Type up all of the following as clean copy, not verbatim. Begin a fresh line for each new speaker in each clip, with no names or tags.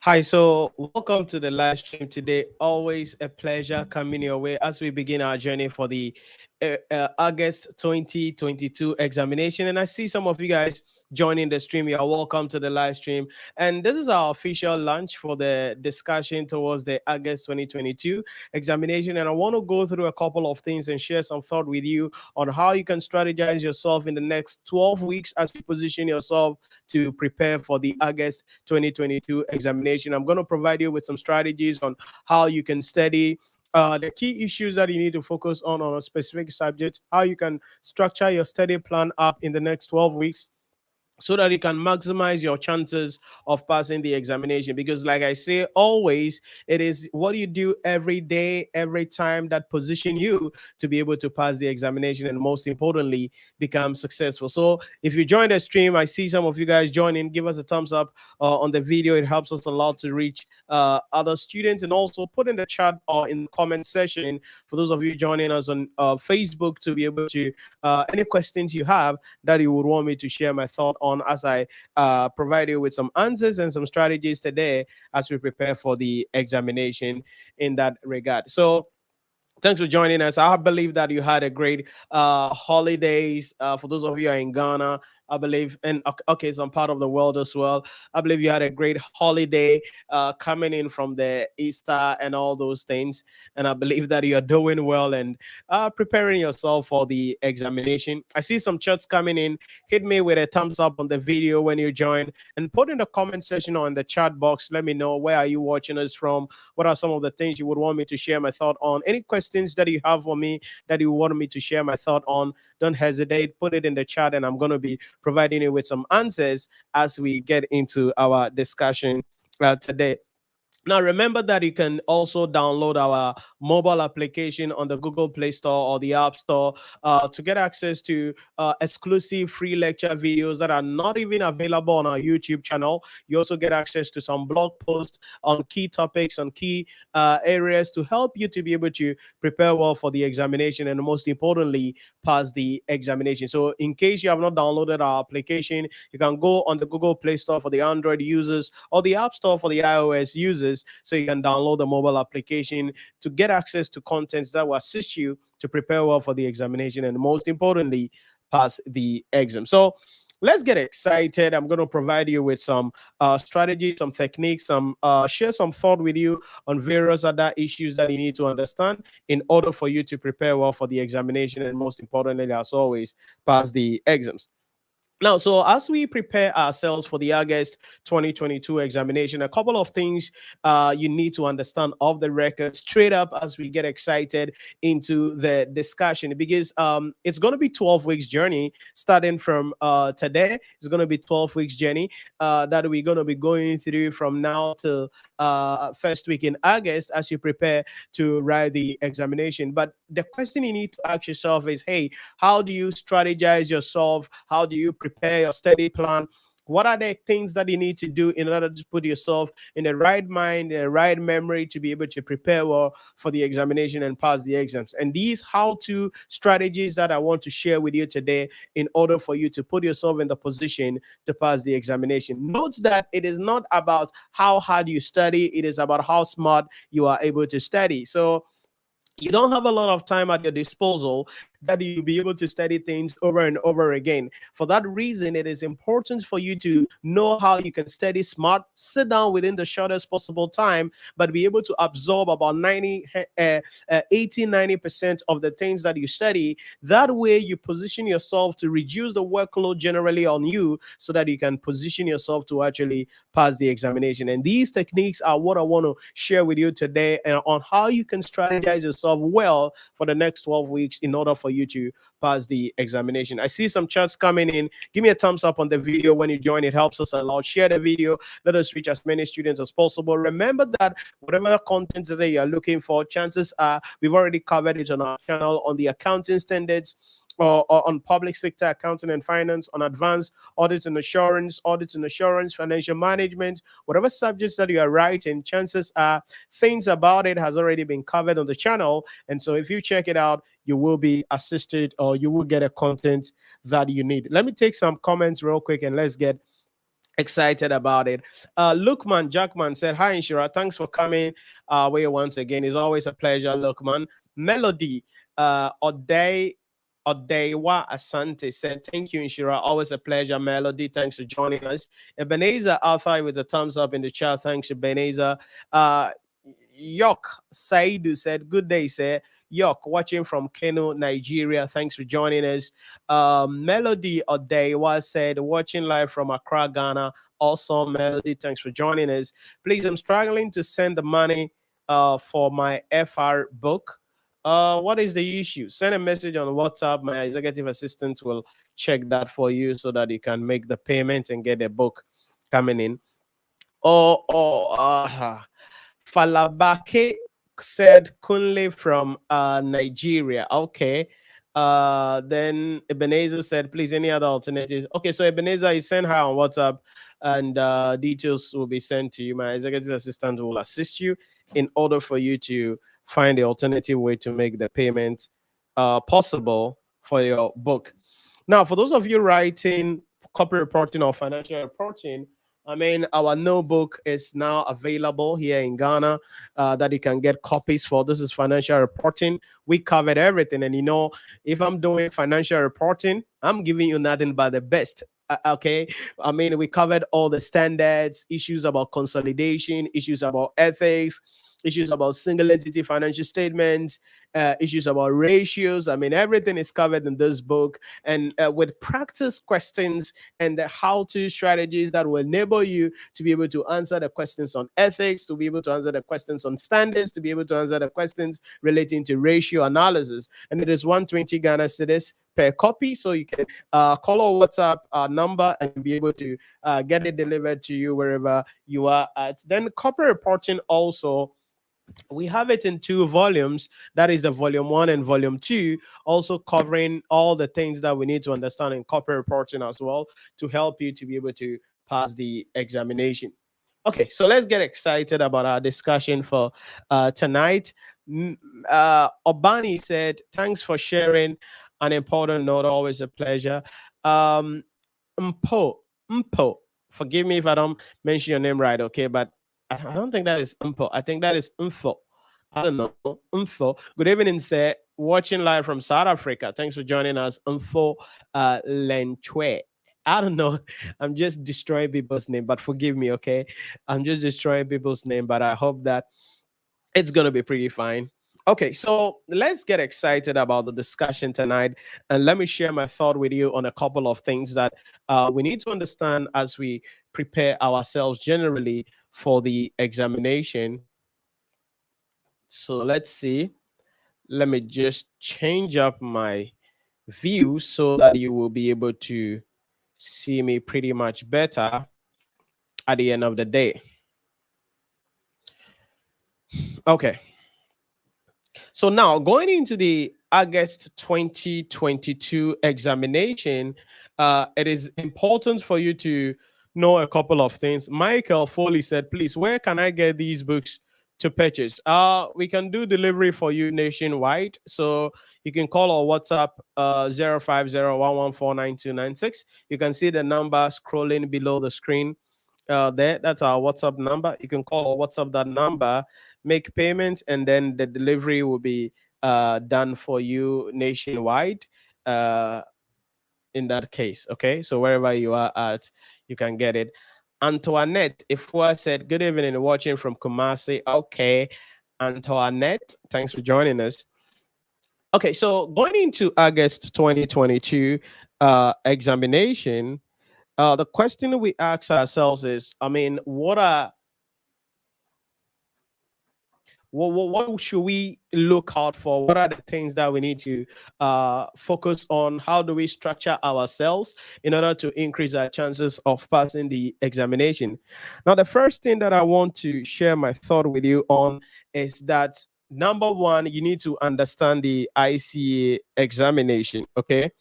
Hi, so welcome to the live stream today. Always a pleasure coming your way as we begin our journey for the August 2022 examination. And I see some of you guys joining the stream. You are welcome to the live stream. And this is our official launch for the discussion towards the August 2022 examination. And I want to go through a couple of things and share some thought with you on how you can strategize yourself in the next 12 weeks as you position yourself to prepare for the August 2022 examination. I'm going to provide you with some strategies on how you can study, the key issues that you need to focus on a specific subject, how you can structure your study plan up in the next 12 weeks so that you can maximize your chances of passing the examination. Because like I say always, it is what you do every day, every time, that position you to be able to pass the examination, and most importantly, become successful. So if you join the stream, I see some of you guys joining. Give us a thumbs up on the video. It helps us a lot to reach other students. And also put in the chat or in the comment section for those of you joining us on Facebook, to be able to any questions you have that you would want me to share my thought on, as I provide you with some answers and some strategies today as we prepare for the examination in that regard. So thanks for joining us. I believe that you had a great holidays. For those of you who are in Ghana, I believe, and okay, some part of the world as well. I believe you had a great holiday coming in from the Easter and all those things. And I believe that you are doing well and preparing yourself for the examination. I see some chats coming in. Hit me with a thumbs up on the video when you join, and put in the comment section or in the chat box. Let me know, where are you watching us from? What are some of the things you would want me to share my thought on? Any questions that you have for me that you want me to share my thought on, don't hesitate. Put it in the chat, and I'm going to be providing you with some answers as we get into our discussion today. Now, remember that you can also download our mobile application on the Google Play Store or the App Store to get access to exclusive free lecture videos that are not even available on our YouTube channel. You also get access to some blog posts on key topics, on key areas to help you to be able to prepare well for the examination, and most importantly, pass the examination. So in case you have not downloaded our application, you can go on the Google Play Store for the Android users or the App Store for the iOS users, so you can download the mobile application to get access to contents that will assist you to prepare well for the examination, and most importantly, pass the exam. So let's get excited. I'm going to provide you with some strategies, some techniques, some share some thought with you on various other issues that you need to understand in order for you to prepare well for the examination, and most importantly, as always, pass the exams. Now, so as we prepare ourselves for the August 2022 examination, a couple of things you need to understand off the record straight up as we get excited into the discussion, because it's going to be 12 weeks journey starting from today. It's going to be 12 weeks journey that we're going to be going through from now till first week in August as you prepare to write the examination. But the question you need to ask yourself is, hey, how do you strategize yourself? How do you prepare your study plan? What are the things that you need to do in order to put yourself in the right mind, in the right memory to be able to prepare well for the examination and pass the exams? And these how-to strategies that I want to share with you today in order for you to put yourself in the position to pass the examination. Note that it is not about how hard you study, it is about how smart you are able to study. So you don't have a lot of time at your disposal that you'll be able to study things over and over again. For that reason, it is important for you to know how you can study smart, sit down within the shortest possible time, but be able to absorb about 80-90% of the things that you study. That way, you position yourself to reduce the workload generally on you so that you can position yourself to actually pass the examination. And these techniques are what I want to share with you today, and on how you can strategize yourself well for the next 12 weeks in order for you to pass the examination. I see some chats coming in. Give me a thumbs up on the video when you join. It helps us a lot. Share the video. Let us reach as many students as possible. Remember that whatever content that you are looking for, chances are we've already covered it on our channel on the accounting standards, or on public sector accounting and finance, on advanced audit and assurance, financial management, whatever subjects that you are writing, chances are things about it has already been covered on the channel. And so if you check it out, you will be assisted, or you will get a content that you need. Let me take some comments real quick and let's get excited about it. Lukman Jackman said, "Hi, Nhyira. Thanks for coming way once again. It's always a pleasure, Lukman." Melody Odewa Asante said, "Thank you, Nhyira. Always a pleasure, Melody. Thanks for joining us." Ebenezer Althai with a thumbs up in the chat. Thanks, Ebenezer. Uh, Yok Saidu said, "Good day, sir." Yok, watching from Kano, Nigeria. Thanks for joining us. Melody Odewa said, "Watching live from Accra, Ghana." Also, Melody, thanks for joining us. Please, I'm struggling to send the money for my FR book. What is the issue? Send a message on WhatsApp. My executive assistant will check that for you so that you can make the payment and get a book coming in. Falabake said Kunle from Nigeria. Okay. Then Ebenezer said, "Please, any other alternative?" Okay, so Ebenezer, you send her on WhatsApp, and details will be sent to you. My executive assistant will assist you in order for you to find the alternative way to make the payment possible for your book. Now, for those of you writing corporate reporting or financial reporting, I mean, our notebook is now available here in Ghana that you can get copies for. This is financial reporting. We covered everything. And if I'm doing financial reporting, I'm giving you nothing but the best. Okay. I mean, we covered all the standards, issues about consolidation, issues about ethics, issues about single entity financial statements, issues about ratios. I mean, everything is covered in this book, and with practice questions and the how-to strategies that will enable you to be able to answer the questions on ethics, to be able to answer the questions on standards, to be able to answer the questions relating to ratio analysis. And it is 120 Ghana cedis per copy, so you can call or WhatsApp number and be able to get it delivered to you wherever you are at. Then corporate reporting also, we have it in 2 volumes. That is the volume 1 and volume 2, also covering all the things that we need to understand in corporate reporting as well, to help you to be able to pass the examination. Okay, so let's get excited about our discussion for tonight. Obani said, "Thanks for sharing an important note. Always a pleasure." Um, Mpo, forgive me if I don't mention your name right, okay? But I don't think that is Mpo. I think that is Info. I don't know. Info. Good evening, sir. Watching live from South Africa. Thanks for joining us. Info Lenchwe. I don't know. I'm just destroying people's name, but forgive me, okay? I'm just destroying people's name, but I hope that it's going to be pretty fine. Okay, so let's get excited about the discussion tonight. And let me share my thought with you on a couple of things that we need to understand as we prepare ourselves generally for the examination. So let's see. Let me just change up my view so that you will be able to see me pretty much better at the end of the day. Okay. So now going into the August 2022 examination, it is important for you to know a couple of things. Michael Foley said, "Please, where can I get these books to purchase?" We can do delivery for you nationwide. So you can call or WhatsApp 05011499296. You can see the number scrolling below the screen there. That's our WhatsApp number. You can call or WhatsApp that number, make payments, and then the delivery will be done for you nationwide in that case. Okay, so wherever you are at, you can get it. Antoinette Ifua said, "Good evening, watching from Kumasi." Okay, Antoinette, thanks for joining us. Okay, so going into August 2022 examination, the question we ask ourselves is, I mean, what should we look out for? What are the things that we need to focus on? How do we structure ourselves in order to increase our chances of passing the examination? Now, the first thing that I want to share my thought with you on is that, number one, you need to understand the ICA examination. Okay.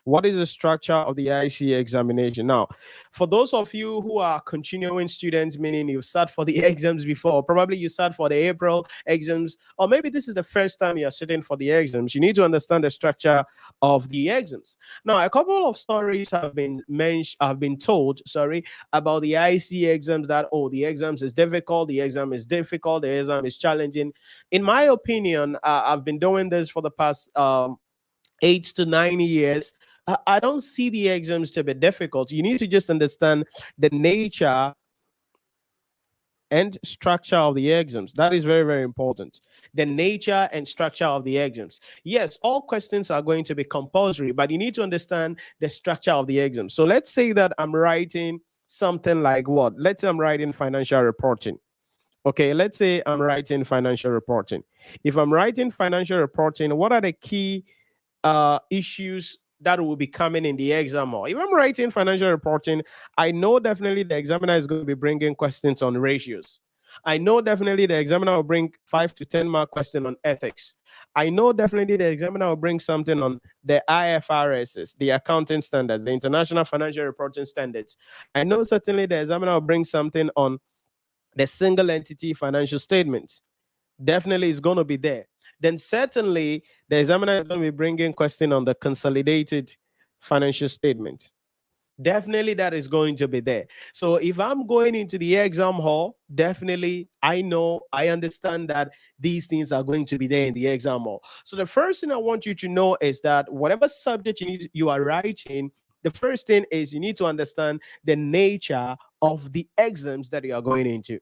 What is the structure of the ICA examination? Now, for those of you who are continuing students, meaning you sat for the exams before, probably you sat for the April exams, or maybe this is the first time you're sitting for the exams, you need to understand the structure of the exams. Now, a couple of stories have been told, about the ICA exams, that, oh, the exams is difficult, the exam is difficult, the exam is challenging. In my opinion, I've been doing this for the past 8 to 9 years. I don't see the exams to be difficult. You need to just understand the nature and structure of the exams. That is very, very important. The nature and structure of the exams. Yes, all questions are going to be compulsory, but you need to understand the structure of the exam. So let's say that I'm writing something like what? Let's say I'm writing financial reporting. Okay, let's say I'm writing financial reporting. If I'm writing financial reporting, what are the key issues that will be coming in the exam? Or if I'm writing financial reporting, I know definitely the examiner is going to be bringing questions on ratios. I know definitely the examiner will bring 5 to 10 mark question on ethics. I know definitely the examiner will bring something on the IFRSs, the accounting standards, the International Financial Reporting Standards. I know certainly the examiner will bring something on the single entity financial statements. Definitely is going to be there. Then certainly the examiner is going to be bringing question on the consolidated financial statement. Definitely that is going to be there. So if I'm going into the exam hall, definitely I understand that these things are going to be there in the exam hall. So the first thing I want you to know is that whatever subject you are writing, the first thing is you need to understand the nature of the exams that you are going into.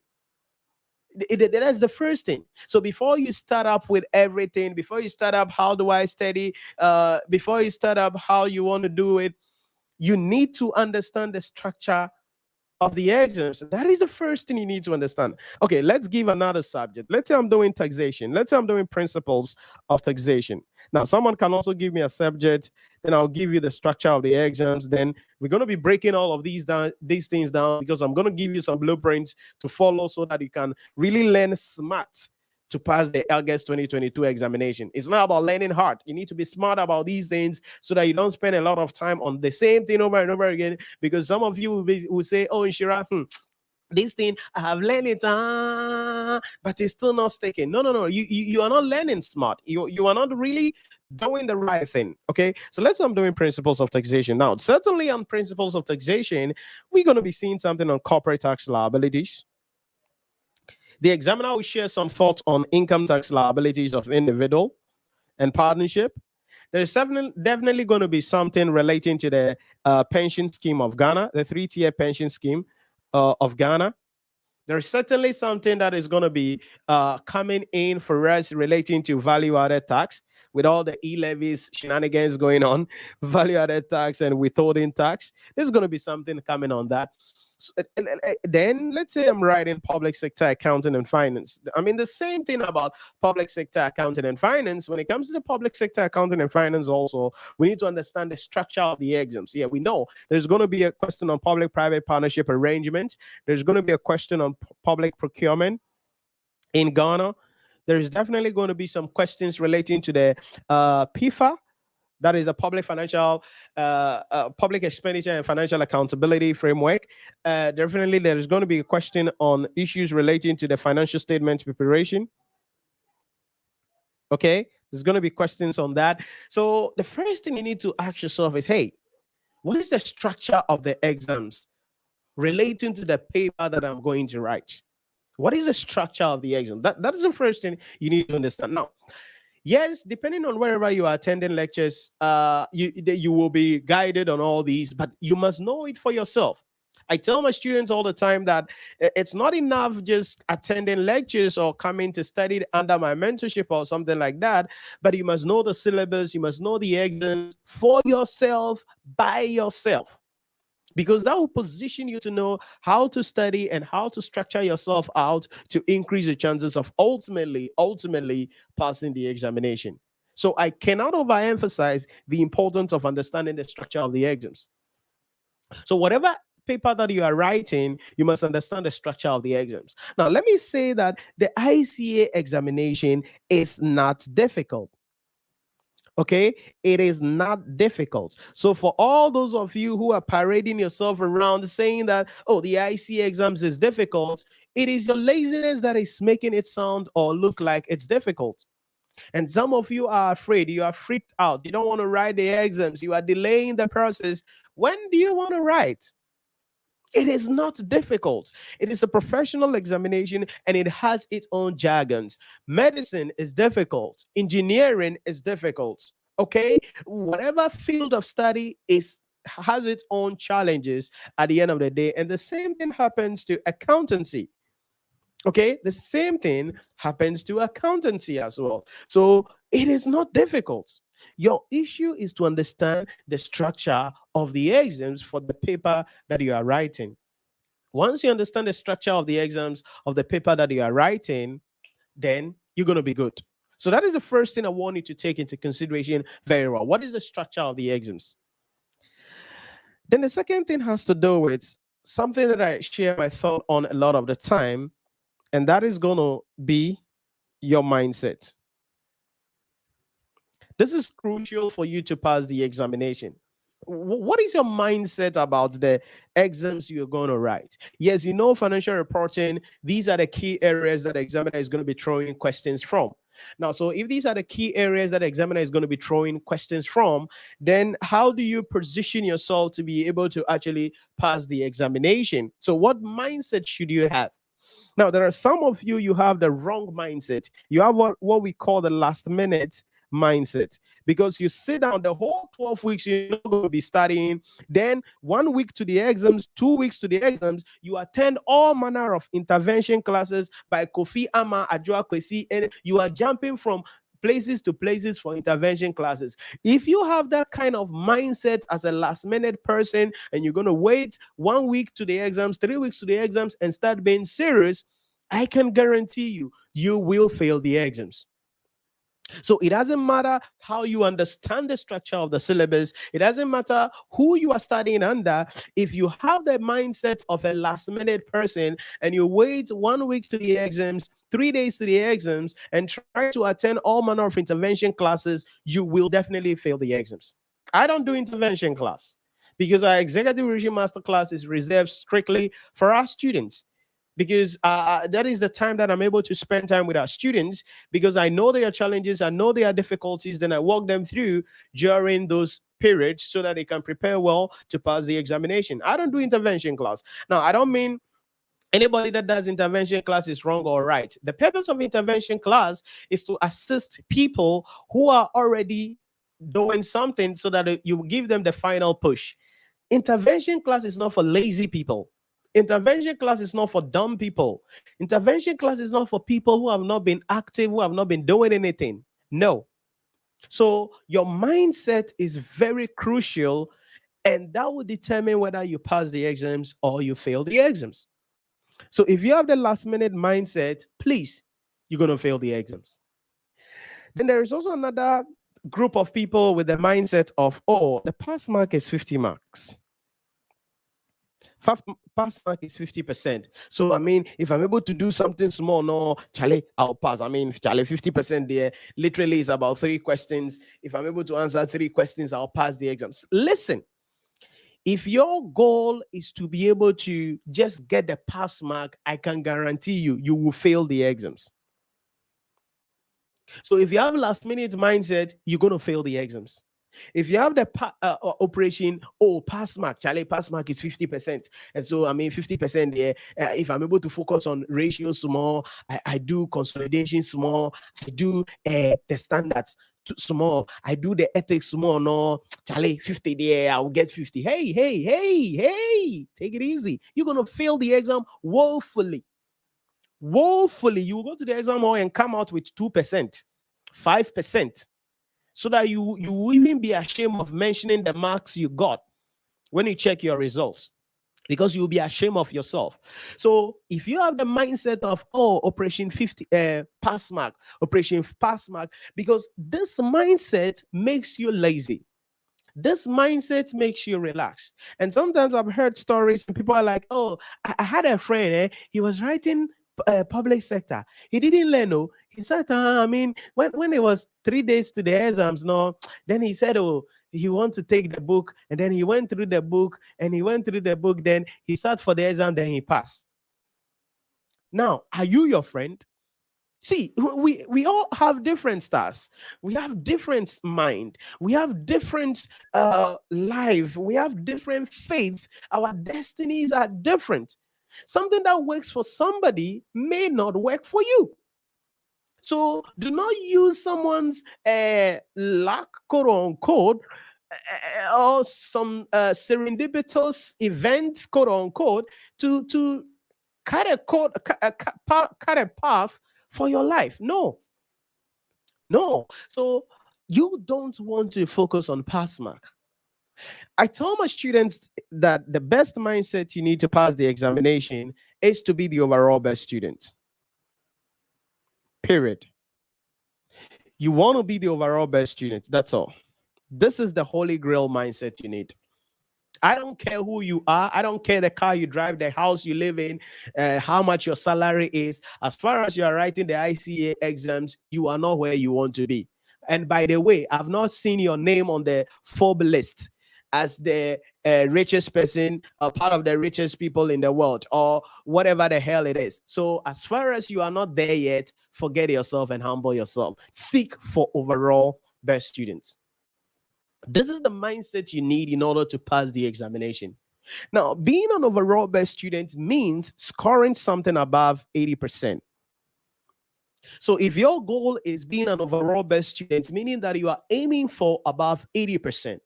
That's the first thing. So before you start up with everything, before you start up how do I study, before you start up how you want to do it, you need to understand the structure of the exams. That is the first thing you need to understand. Okay, let's give another subject. Let's say I'm doing taxation. Let's say I'm doing principles of taxation. Now, someone can also give me a subject, then I'll give you the structure of the exams. Then we're going to be breaking all of these things down, because I'm going to give you some blueprints to follow so that you can really learn smart to pass the August 2022 examination. It's not about learning hard. You need to be smart about these things so that you don't spend a lot of time on the same thing over and over again. Because some of you will say, oh, Nhyira, this thing I have learned it, but it's still not sticking. No. You are not learning smart. You are not really doing the right thing. Okay, so let's say I'm doing principles of taxation. Now, certainly on principles of taxation, we're going to be seeing something on corporate tax liabilities. The examiner will share some thoughts on income tax liabilities of individual and partnership. There's definitely going to be something relating to the pension scheme of Ghana, the 3-tier pension scheme of Ghana. There's certainly something that is going to be coming in for us relating to value-added tax, with all the e-levies shenanigans going on, value-added tax and withholding tax. There's going to be something coming on that. So, then let's say I'm writing public sector accounting and finance. I mean, the same thing about public sector accounting and finance. When it comes to the public sector accounting and finance also, we need to understand the structure of the exams. Yeah, we know there's going to be a question on public-private partnership arrangement. There's going to be a question on public procurement in Ghana. There's definitely going to be some questions relating to the PIFA. That is the public expenditure and financial accountability framework. Definitely, there is going to be a question on issues relating to the financial statement preparation. Okay, there's going to be questions on that. So the first thing you need to ask yourself is, hey, what is the structure of the exams relating to the paper that I'm going to write? What is the structure of the exam? That is the first thing you need to understand. Now, yes, depending on wherever you are attending lectures, you will be guided on all these, but you must know it for yourself. I tell my students all the time that it's not enough just attending lectures or coming to study under my mentorship or something like that, but you must know the syllabus, you must know the exams for yourself, by yourself, because that will position you to know how to study and how to structure yourself out to increase the chances of ultimately passing the examination. So I cannot overemphasize the importance of understanding the structure of the exams. So whatever paper that you are writing, you must understand the structure of the exams. Now, let me say that the ICA examination is not difficult. Okay, it is not difficult. So for all those of you who are parading yourself around saying that, oh, the IC exams is difficult, it is your laziness that is making it sound or look like it's difficult. And some of you are afraid, you are freaked out, you don't want to write the exams, you are delaying the process. When do you want to write? It is not difficult. It is a professional examination and it has its own jargons. Medicine is difficult. Engineering is difficult. Okay? Whatever field of study is has its own challenges at the end of the day. And the same thing happens to accountancy. Okay? The same thing happens to accountancy as well. So it is not difficult. Your issue is to understand the structure of the exams for the paper that you are writing. Once you understand the structure of the exams of the paper that you are writing, then you're going to be good. So that is the first thing I want you to take into consideration very well. What is the structure of the exams? Then the second thing has to do with something that I share my thought on a lot of the time, and that is going to be your mindset. This is crucial for you to pass the examination. What is your mindset about the exams you're going to write? Yes, you know, financial reporting, these are the key areas that the examiner is going to be throwing questions from. Now, so if these are the key areas that the examiner is going to be throwing questions from, then how do you position yourself to be able to actually pass the examination? So what mindset should you have? Now, there are some of you, you have the wrong mindset. You have what we call the last minute mindset, because you sit down the whole 12 weeks, you're not going to be studying. Then 1 week to the exams, 2 weeks to the exams, you attend all manner of intervention classes by Kofi Ama, Adjoa Kwesi, and you are jumping from places to places for intervention classes. If you have that kind of mindset as a last minute person and you're going to wait 1 week to the exams, 3 weeks to the exams and start being serious, I can guarantee you, you will fail the exams. So it doesn't matter how you understand the structure of the syllabus. It doesn't matter who you are studying under. If you have the mindset of a last minute person and you wait 1 week to the exams, 3 days to the exams, and try to attend all manner of intervention classes, you will definitely fail the exams. I don't do intervention class because our executive revision master class is reserved strictly for our students, because that is the time that I'm able to spend time with our students, because I know their challenges, I know their difficulties, then I walk them through during those periods so that they can prepare well to pass the examination. I don't do intervention class. Now, I don't mean anybody that does intervention class is wrong or right. The purpose of intervention class is to assist people who are already doing something so that you give them the final push. Intervention class is not for lazy people. Intervention class is not for dumb people. Intervention class is not for people who have not been active, who have not been doing anything. No. So your mindset is very crucial, and that will determine whether you pass the exams or you fail the exams. So if you have the last minute mindset, please, you're going to fail the exams. Then there is also another group of people with the mindset of, oh, the pass mark is 50 marks. Pass mark is 50%. So, I mean, if I'm able to do something small, no, Charlie, I'll pass. I mean, Charlie, 50% there literally is about 3 questions. If I'm able to answer 3 questions, I'll pass the exams. Listen, if your goal is to be able to just get the pass mark, I can guarantee you, you will fail the exams. So if you have last minute mindset, you're going to fail the exams. If you have the operation, oh, pass mark, Charlie, pass mark is 50%. And so, I mean, 50% there. If I'm able to focus on ratios small, I do consolidation small, I do the standards small, I do the ethics small, no, Charlie, 50 there, I'll get 50. Hey, take it easy. You're going to fail the exam woefully. Woefully. You will go to the exam hall and come out with 2%, 5%. So that you will even be ashamed of mentioning the marks you got when you check your results, because you'll be ashamed of yourself. So if you have the mindset of, oh, operation 50 pass mark, operation pass mark, because this mindset makes you lazy. This mindset makes you relax. And sometimes I've heard stories and people are like, oh, I had a friend, he was writing public sector. He didn't learn, no. He said, I mean, when it was 3 days to the exams, no, then he said, oh, he wants to take the book. And then he went through the book and he went through the book. Then he sat for the exam, then he passed. Now, are you your friend? See, we all have different stars. We have different mind. We have different life. We have different faith. Our destinies are different. Something that works for somebody may not work for you. So do not use someone's luck, quote unquote, or some serendipitous event, quote unquote, to cut a cut a path for your life. No. So you don't want to focus on pass mark. I tell my students that the best mindset you need to pass the examination is to be the overall best student. Period. You want to be the overall best student. That's all. This is the holy grail mindset you need. I don't care who you are. I don't care the car you drive, the house you live in, how much your salary is. As far as you are writing the ICA exams, you are not where you want to be. And by the way, I've not seen your name on the Forbes list as the richest person, or part of the richest people in the world, or whatever the hell it is. So as far as you are not there yet, forget yourself and humble yourself. Seek for overall best students. This is the mindset you need in order to pass the examination. Now, being an overall best student means scoring something above 80%. So if your goal is being an overall best student, meaning that you are aiming for above 80%.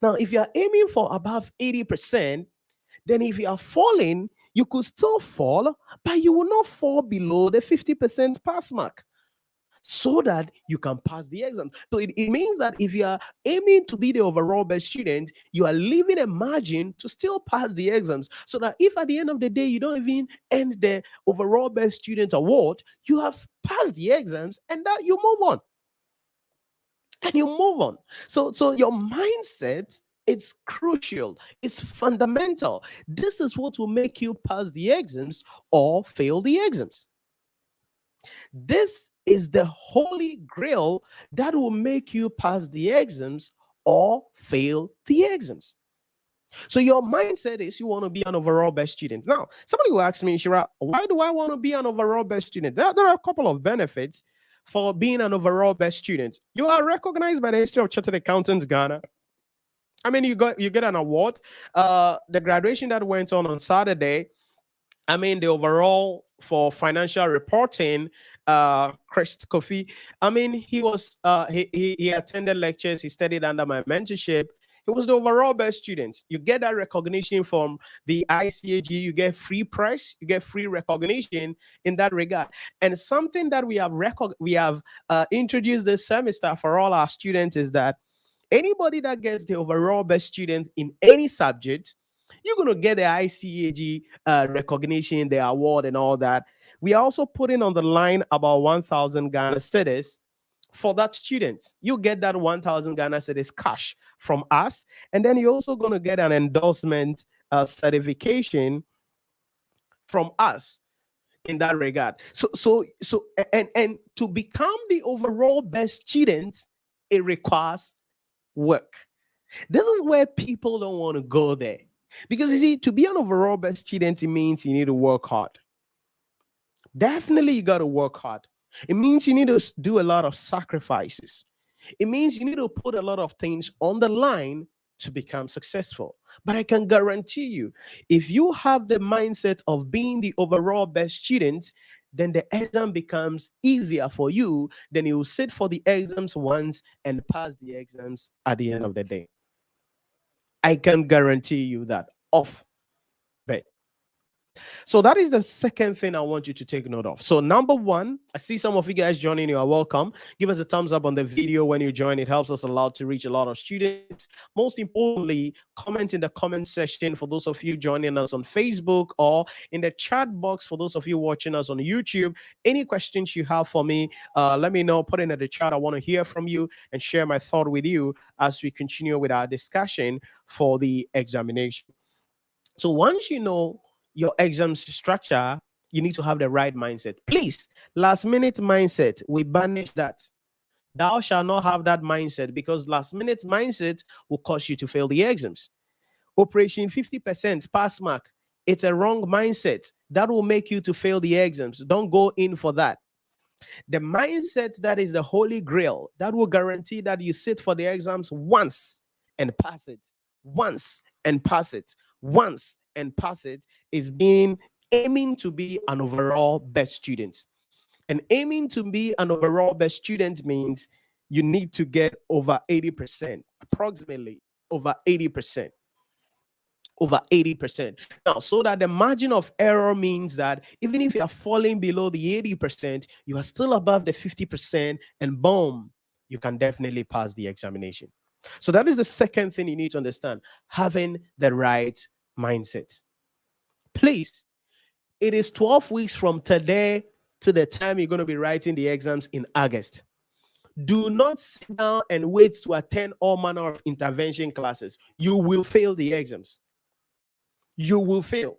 Now, if you are aiming for above 80%, then if you are falling, you could still fall, but you will not fall below the 50% pass mark, so that you can pass the exam. So it means that if you are aiming to be the overall best student, you are leaving a margin to still pass the exams, so that if at the end of the day you don't even end the overall best student award, you have passed the exams and that you move on. And you move on. So your mindset, it's crucial. It's fundamental. This is what will make you pass the exams or fail the exams. This is the holy grail that will make you pass the exams or fail the exams. So your mindset is you want to be an overall best student. Now, somebody will ask me, Nhyira, why do I want to be an overall best student? There are a couple of benefits for being an overall best student. You are recognized by the Institute of Chartered Accountants Ghana. I mean, you get an award. The graduation that went on Saturday, I mean, the overall for financial reporting, Chris Kofi, I mean, he was he attended lectures, he studied under my mentorship. He was the overall best student. You get that recognition from the ICAG, you get free press, you get free recognition in that regard. And something that we have introduced this semester for all our students is that anybody that gets the overall best student in any subject, you're going to get the ICAG recognition, the award, and all that. We are also putting on the line about 1,000 Ghana cedis for that student. You get that 1,000 Ghana cedis cash from us, and then you're also going to get an endorsement certification from us in that regard. So and to become the overall best student, it requires work. This is where people don't want to go there. Because you see, to be an overall best student, it means you need to work hard. Definitely, you got to work hard. It means you need to do a lot of sacrifices. It means you need to put a lot of things on the line to become successful. But I can guarantee you, if you have the mindset of being the overall best student, then the exam becomes easier for you. Then you will sit for the exams once and pass the exams at the end of the day. I can guarantee you that off bet. So that is the second thing I want you to take note of. So number one, I see some of you guys joining. You are welcome. Give us a thumbs up on the video when you join. It helps us a lot to reach a lot of students. Most importantly, comment in the comment section for those of you joining us on Facebook, or in the chat box for those of you watching us on YouTube. Any questions you have for me, let me know. Put it in the chat. I want to hear from you and share my thought with you as we continue with our discussion for the examination. So once you know your exam structure, you need to have the right mindset. Please, last minute mindset, we banish that. Thou shalt not have that mindset, because last minute mindset will cause you to fail the exams. Operation 50% pass mark, it's a wrong mindset. That will make you to fail the exams. Don't go in for that. The mindset that is the holy grail, that will guarantee that you sit for the exams once and pass it, once and pass it, once and pass it, is being aiming to be an overall best student. And aiming to be an overall best student means you need to get over 80%, approximately over 80%. Over 80%. Now, so that the margin of error means that even if you are falling below the 80%, you are still above the 50%, and boom, you can definitely pass the examination. So that is the second thing you need to understand, having the right mindset. Please, it is 12 weeks from today to the time you're going to be writing the exams in August. Do not sit down and wait to attend all manner of intervention classes. You will fail the exams. You will fail.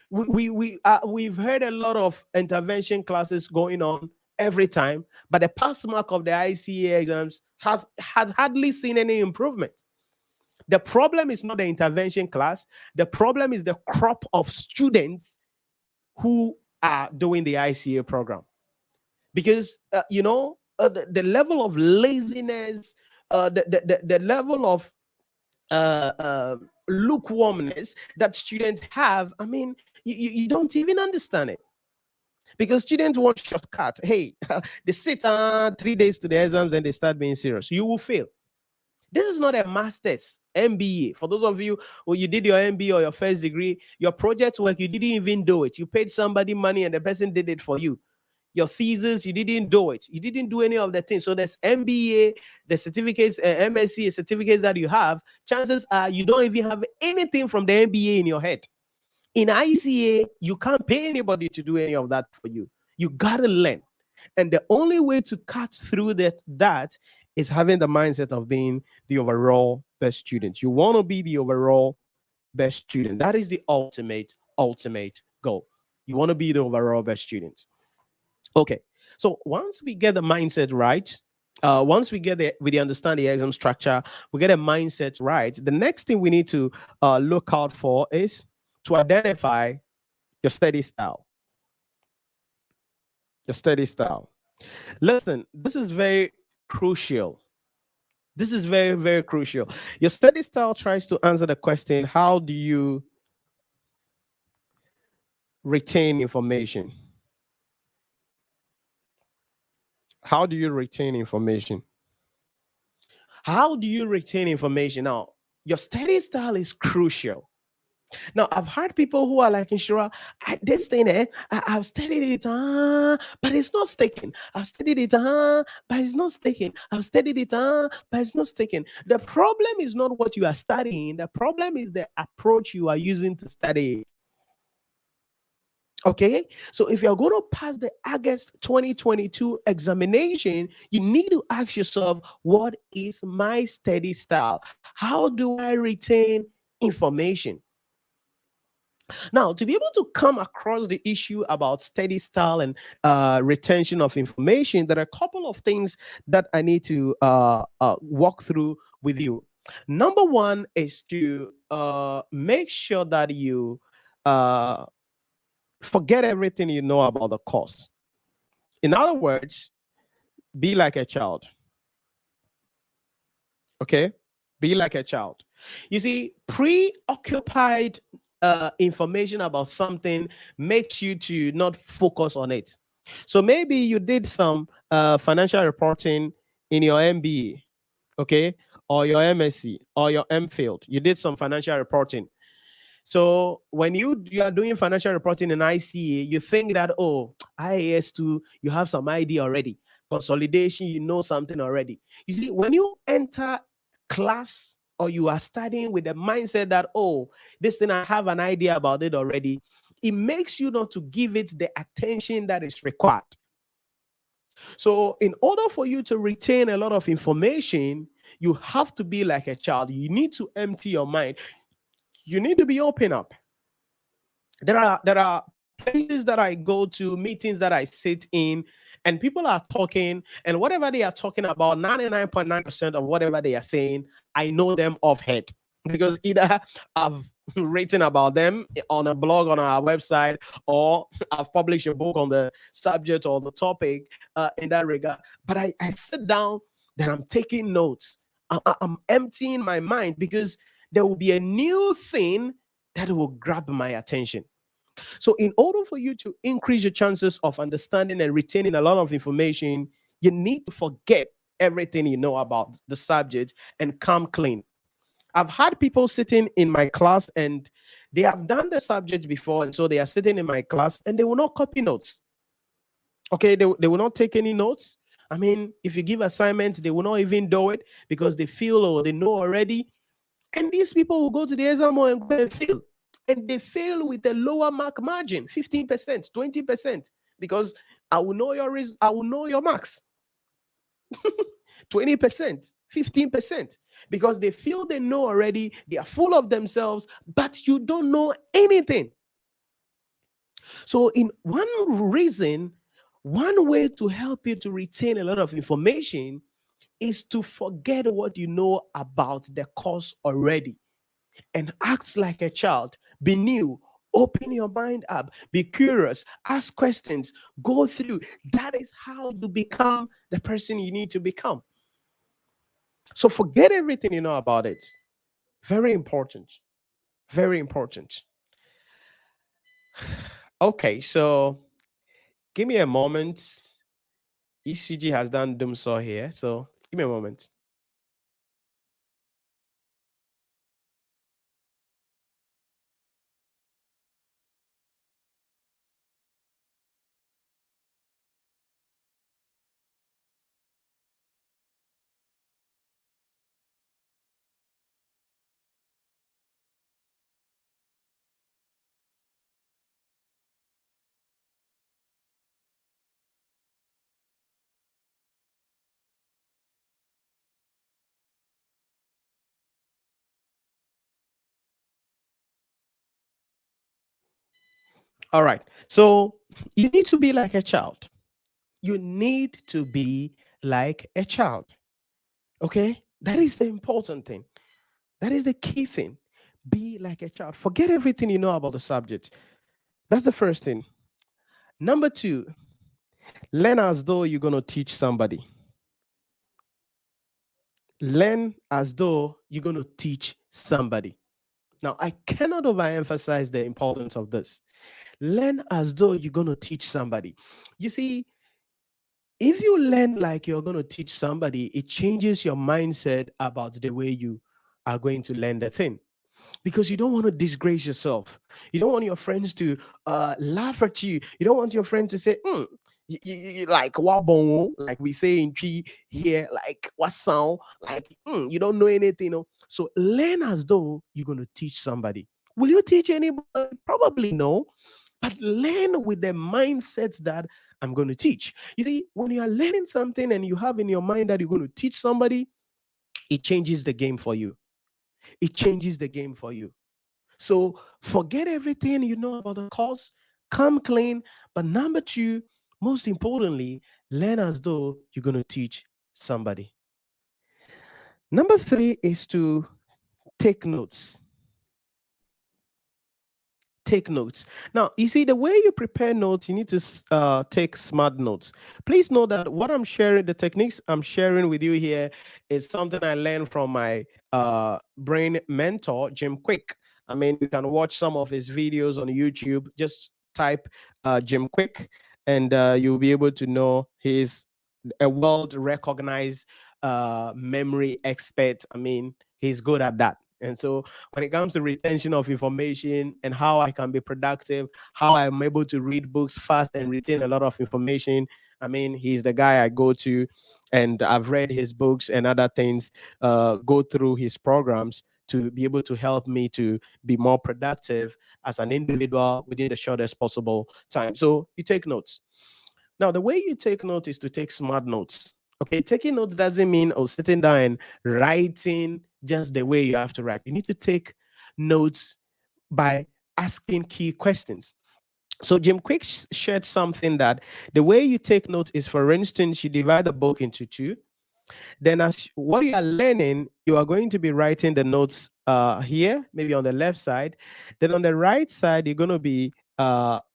We've heard a lot of intervention classes going on every time, but the pass mark of the ICA exams has hardly seen any improvement. The problem is not the intervention class. The problem is the crop of students who are doing the ICA program. Because, the level of laziness, the level of lukewarmness that students have, I mean, you don't even understand it. Because students want shortcuts. Hey, they sit 3 days to the exams and they start being serious. You will fail. This is not a master's, MBA. For those of you who you did your MBA or your first degree, your project work, you didn't even do it. You paid somebody money and the person did it for you. Your thesis, you didn't do it. You didn't do any of the things. So there's MBA, the certificates, MSc certificates that you have. Chances are you don't even have anything from the MBA in your head. In ICA, you can't pay anybody to do any of that for you. You gotta learn. And the only way to cut through that is having the mindset of being the overall best student. You want to be the overall best student. That is the ultimate goal. You want to be the overall best student. Okay, so once we get the mindset right, once we understand the exam structure, we get a mindset right, the next thing we need to look out for is to identify your study style. Your study style. Listen, this is very crucial. This is very, very crucial. Your study style tries to answer the question, how do you retain information? How do you retain information? How do you retain information? Now, your study style is crucial. Now, I've heard people who are like, Nhyira, this thing, I've studied it, but it's not sticking. I've studied it, but it's not sticking. I've studied it, but it's not sticking. The problem is not what you are studying. The problem is the approach you are using to study. Okay, so if you're going to pass the August 2022 examination, you need to ask yourself, what is my study style? How do I retain information? Now, to be able to come across the issue about study style and retention of information, there are a couple of things that I need to walk through with you. Number one is to make sure that you forget everything you know about the course. In other words, be like a child. Okay? Be like a child. You see, preoccupied information about something makes you to not focus on it. So maybe you did some financial reporting in your MBA, okay, or your MSc or your MPhil. You did some financial reporting. So when you are doing financial reporting in ICA, you think that, oh, IAS2, you have some idea already. Consolidation, you know something already. You see, when you enter class or you are studying with the mindset that, oh, this thing, I have an idea about it already, it makes you not to give it the attention that is required. So in order for you to retain a lot of information, you have to be like a child. You need to empty your mind. You need to be open up. There are places that I go to, meetings that I sit in, and people are talking, and whatever they are talking about, 99.9% of whatever they are saying, I know them off head, because either I've written about them on a blog on our website, or I've published a book on the subject or the topic in that regard. But I sit down, then I'm taking notes. I'm emptying my mind, because there will be a new thing that will grab my attention. So, in order for you to increase your chances of understanding and retaining a lot of information, you need to forget everything you know about the subject and come clean. I've had people sitting in my class, and they have done the subject before, and so they are sitting in my class and they will not copy notes. Okay, they will not take any notes. I mean, if you give assignments, they will not even do it, because they feel or they know already. And these people will go to the exam hall and go and fail. And they fail with a lower mark margin, 15%, 20%, because I will know your marks. 20%, 15%, because they feel they know already, they are full of themselves, but you don't know anything. So, in one way to help you to retain a lot of information is to forget what you know about the course already, and act like a child. Be new. Open your mind up. Be curious. Ask questions. Go through. That is how you become the person you need to become. So forget everything you know about it. Very important. Very important. Okay, so give me a moment. ECG has done doom saw here. So give me a moment. All right. So you need to be like a child. You need to be like a child. Okay? That is the important thing. That is the key thing. Be like a child. Forget everything you know about the subject. That's the first thing. Number two, learn as though you're going to teach somebody. Learn as though you're going to teach somebody. Now, I cannot overemphasize the importance of this. Learn as though you're going to teach somebody. You see, if you learn like you're going to teach somebody, it changes your mindset about the way you are going to learn the thing, because you don't want to disgrace yourself. You don't want your friends to laugh at you. You don't want your friends to say, like wabongo, like we say in tree here, like what sound, like you don't know anything. No? So learn as though you're going to teach somebody. Will you teach anybody? Probably no. But learn with the mindset that I'm going to teach. You see, when you are learning something and you have in your mind that you're going to teach somebody, it changes the game for you. It changes the game for you. So forget everything you know about the course, come clean. But number two, most importantly, learn as though you're going to teach somebody. Number three is to take notes. Take notes. Now, you see, the way you prepare notes, you need to take smart notes. Please know that what I'm sharing, the techniques I'm sharing with you here, is something I learned from my brain mentor, Jim Quick. I mean, you can watch some of his videos on YouTube. Just type Jim Quick, and you'll be able to know he's a world recognized memory expert. I mean, he's good at that. And so when it comes to retention of information and how I can be productive, how I'm able to read books fast and retain a lot of information, I mean, he's the guy I go to, and I've read his books and other things, go through his programs to be able to help me to be more productive as an individual within the shortest possible time. So you take notes. Now, the way you take notes is to take smart notes. Okay, taking notes doesn't mean sitting down and writing just the way you have to write. You need to take notes by asking key questions. So Jim Quick shared something that the way you take note is, for instance, you divide the book into two. Then as what you are learning, you are going to be writing the notes here, maybe on the left side. Then on the right side, you're going to be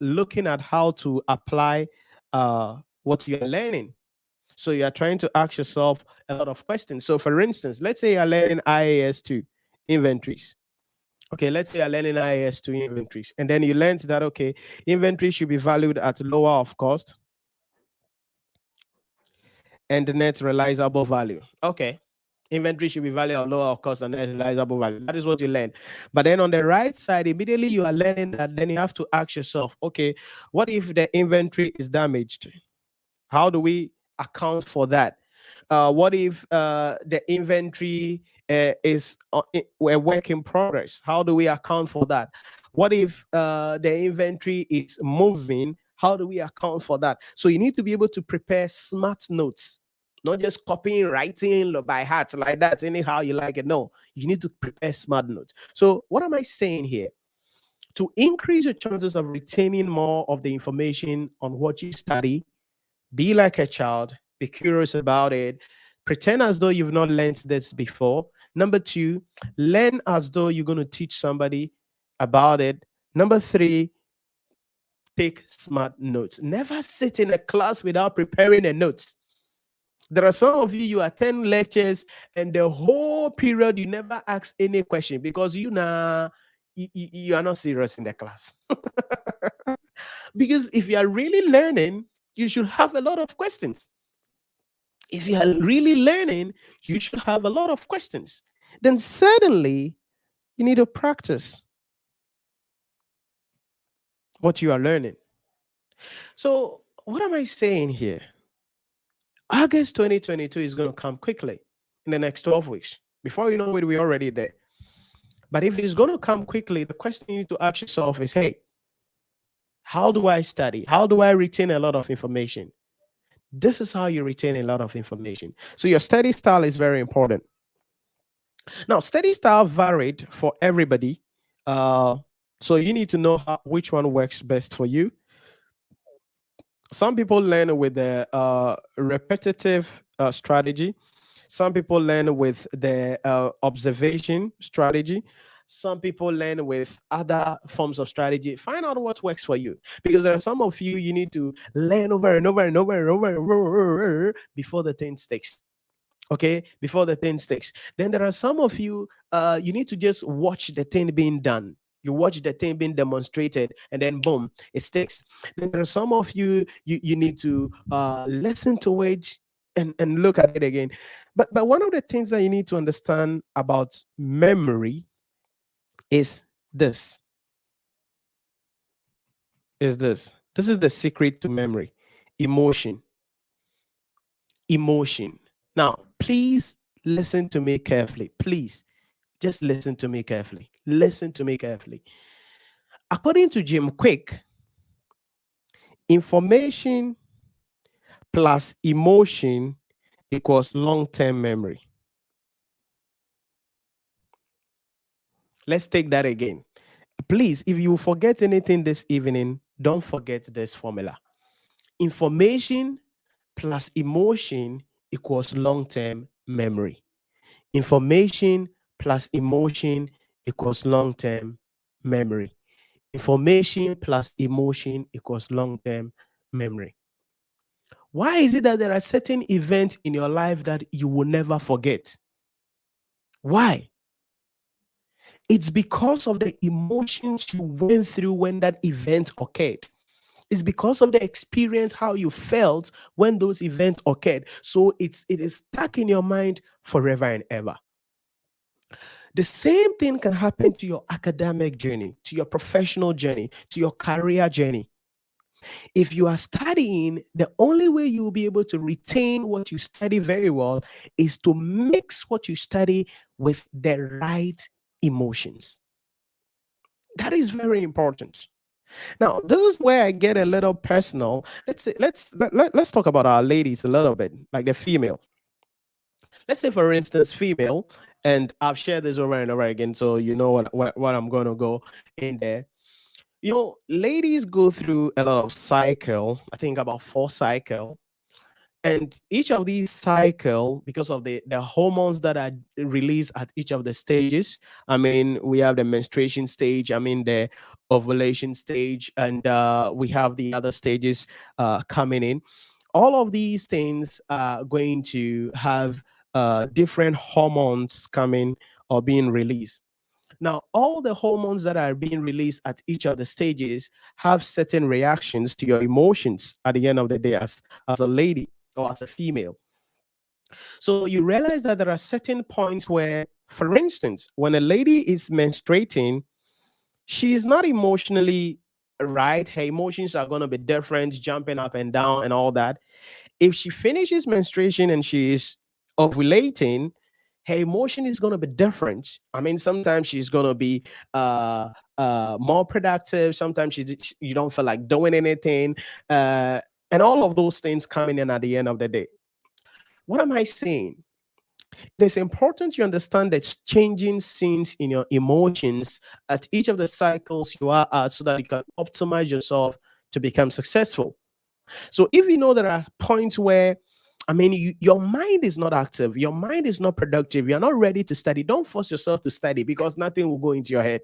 looking at how to apply what you are learning. So you are trying to ask yourself a lot of questions. So for instance, let's say you're learning IAS2 inventories. Okay, let's say you're learning IAS2 inventories. And then you learned that, okay, inventory should be valued at lower of cost and the net realizable value. Okay. Inventory should be valued at lower of cost and net realizable value. That is what you learn. But then on the right side, immediately you are learning that, then you have to ask yourself, okay, what if the inventory is damaged? How do we account for that? What if the inventory is a work in progress? How do we account for that? What if the inventory is moving? How do we account for that? So you need to be able to prepare smart notes, not just copying, writing by heart like that, anyhow you like it. No, you need to prepare smart notes. So what am I saying here? To increase your chances of retaining more of the information on what you study, be like a child, be curious about it, pretend as though you've not learned this before. Number two, learn as though you're going to teach somebody about it. Number three, take smart notes. Never sit in a class without preparing a note. There are some of you, you attend lectures and the whole period you never ask any question because you are not serious in the class. Because if you are really learning, you should have a lot of questions. If you are really learning, you should have a lot of questions. Then suddenly you need to practice what you are learning. So, what am I saying here? August 2022 is going to come quickly in the next 12 weeks. Before you know it, we're already there. But if it's going to come quickly, the question you need to ask yourself is, hey, how do I study? How do I retain a lot of information? This is how you retain a lot of information. So your study style is very important. Now, study style varied for everybody. So you need to know which one works best for you. Some people learn with the repetitive strategy. Some people learn with the observation strategy. Some people learn with other forms of strategy. Find out what works for you, because there are some of you, you need to learn over and over and over and over before the thing sticks. Okay, before the thing sticks. Then there are some of you, you need to just watch the thing being done. You watch the thing being demonstrated, and then boom, it sticks. Then there are some of you, you need to listen to it and look at it again. But one of the things that you need to understand about memory is this. This is the secret to memory. Emotion. Emotion. Now, please listen to me carefully. Please just listen to me carefully. Listen to me carefully. According to Jim Quick, information plus emotion equals long-term memory. Let's take that again. Please, if you forget anything this evening, don't forget this formula. Information plus emotion equals long-term memory. Information plus emotion equals long-term memory. Information plus emotion equals long-term memory. Why is it that there are certain events in your life that you will never forget? Why? It's because of the emotions you went through when that event occurred. It's because of the experience, how you felt when those events occurred. So it is stuck in your mind forever and ever. The same thing can happen to your academic journey, to your professional journey, to your career journey. If you are studying, the only way you will be able to retain what you study very well is to mix what you study with the right emotions. That is very important. Now, this is where I get a little personal. Let's talk about our ladies a little bit, like the female. Let's say, for instance, female, and I've shared this over and over again, so you know what I'm going to go in there. Ladies go through a lot of cycle. I think about 4 cycle, and each of these cycle, because of the hormones that are released at each of the stages. I mean, we have the menstruation stage, I mean the ovulation stage, and we have the other stages coming in. All of these things are going to have different hormones coming or being released. Now, all the hormones that are being released at each of the stages have certain reactions to your emotions at the end of the day, as a lady or as a female. So you realize that there are certain points where, for instance, when a lady is menstruating, she is not emotionally right. Her emotions are going to be different, jumping up and down and all that. If she finishes menstruation and she is ovulating, her emotion is going to be different. I mean, sometimes she's going to be more productive. Sometimes you don't feel like doing anything, and all of those things coming in at the end of the day. What am I saying? It is important you understand that changing scenes in your emotions at each of the cycles you are at, so that you can optimize yourself to become successful. So if you know there are points where, I mean, your mind is not active, your mind is not productive, you're not ready to study, don't force yourself to study, because nothing will go into your head.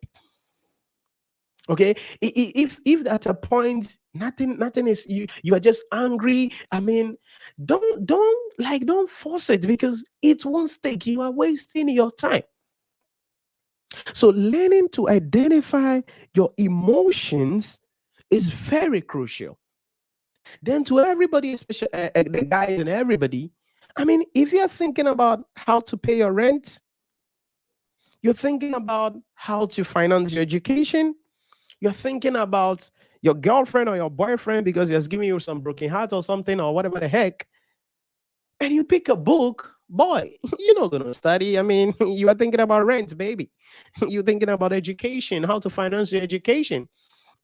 Okay, if at a point nothing is, you are just angry, I mean, don't force it, because it won't stick. You are wasting your time. So learning to identify your emotions is very crucial. Then to everybody, especially the guys and everybody, I mean, if you're thinking about how to pay your rent, you're thinking about how to finance your education, you're thinking about your girlfriend or your boyfriend because he has given you some broken heart or something or whatever the heck, and you pick a book, boy, you're not going to study. I mean, you are thinking about rent, baby. You're thinking about education, how to finance your education.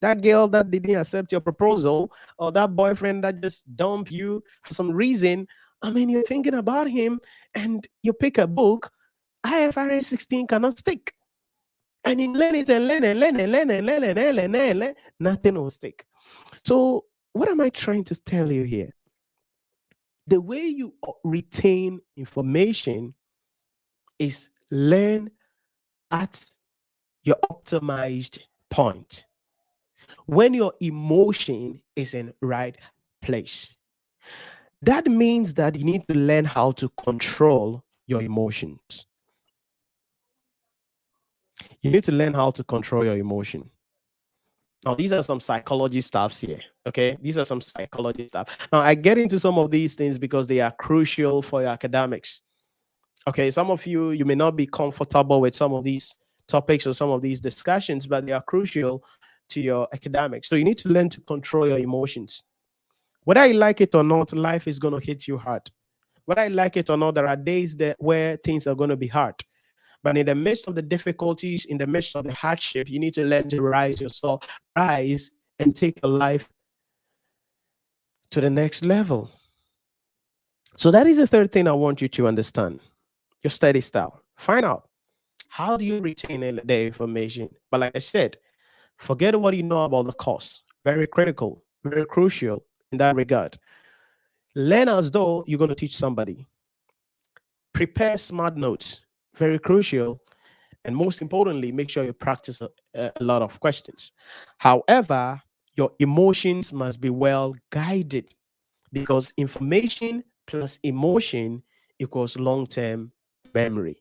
That girl that didn't accept your proposal, or that boyfriend that just dumped you for some reason, I mean, you're thinking about him, and you pick a book. IFRS 16 cannot stick. And you learn it and learn and learn and learn and learn and learn and learn, and learn, nothing will stick. So, what am I trying to tell you here? The way you retain information is learn at your optimized point. When your emotion is in right place, that means that you need to learn how to control your emotions. You need to learn how to control your emotion. Now, these are some psychology stuffs here. Okay, these are some psychology stuff. Now, I get into some of these things because they are crucial for your academics. Okay, some of you may not be comfortable with some of these topics or some of these discussions, but they are crucial to your academics. So you need to learn to control your emotions. Whether you like it or not, life is going to hit you hard. Whether I like it or not, there are days where things are going to be hard. But in the midst of the difficulties, in the midst of the hardship, you need to learn to rise and take your life to the next level. So that is the third thing I want you to understand: your study style. Find out, how do you retain the information? But like I said, forget what you know about the course. Very critical, very crucial in that regard. Learn as though you're going to teach somebody. Prepare smart notes. Very crucial. And most importantly, make sure you practice a lot of questions. However, your emotions must be well guided, because information plus emotion equals long-term memory.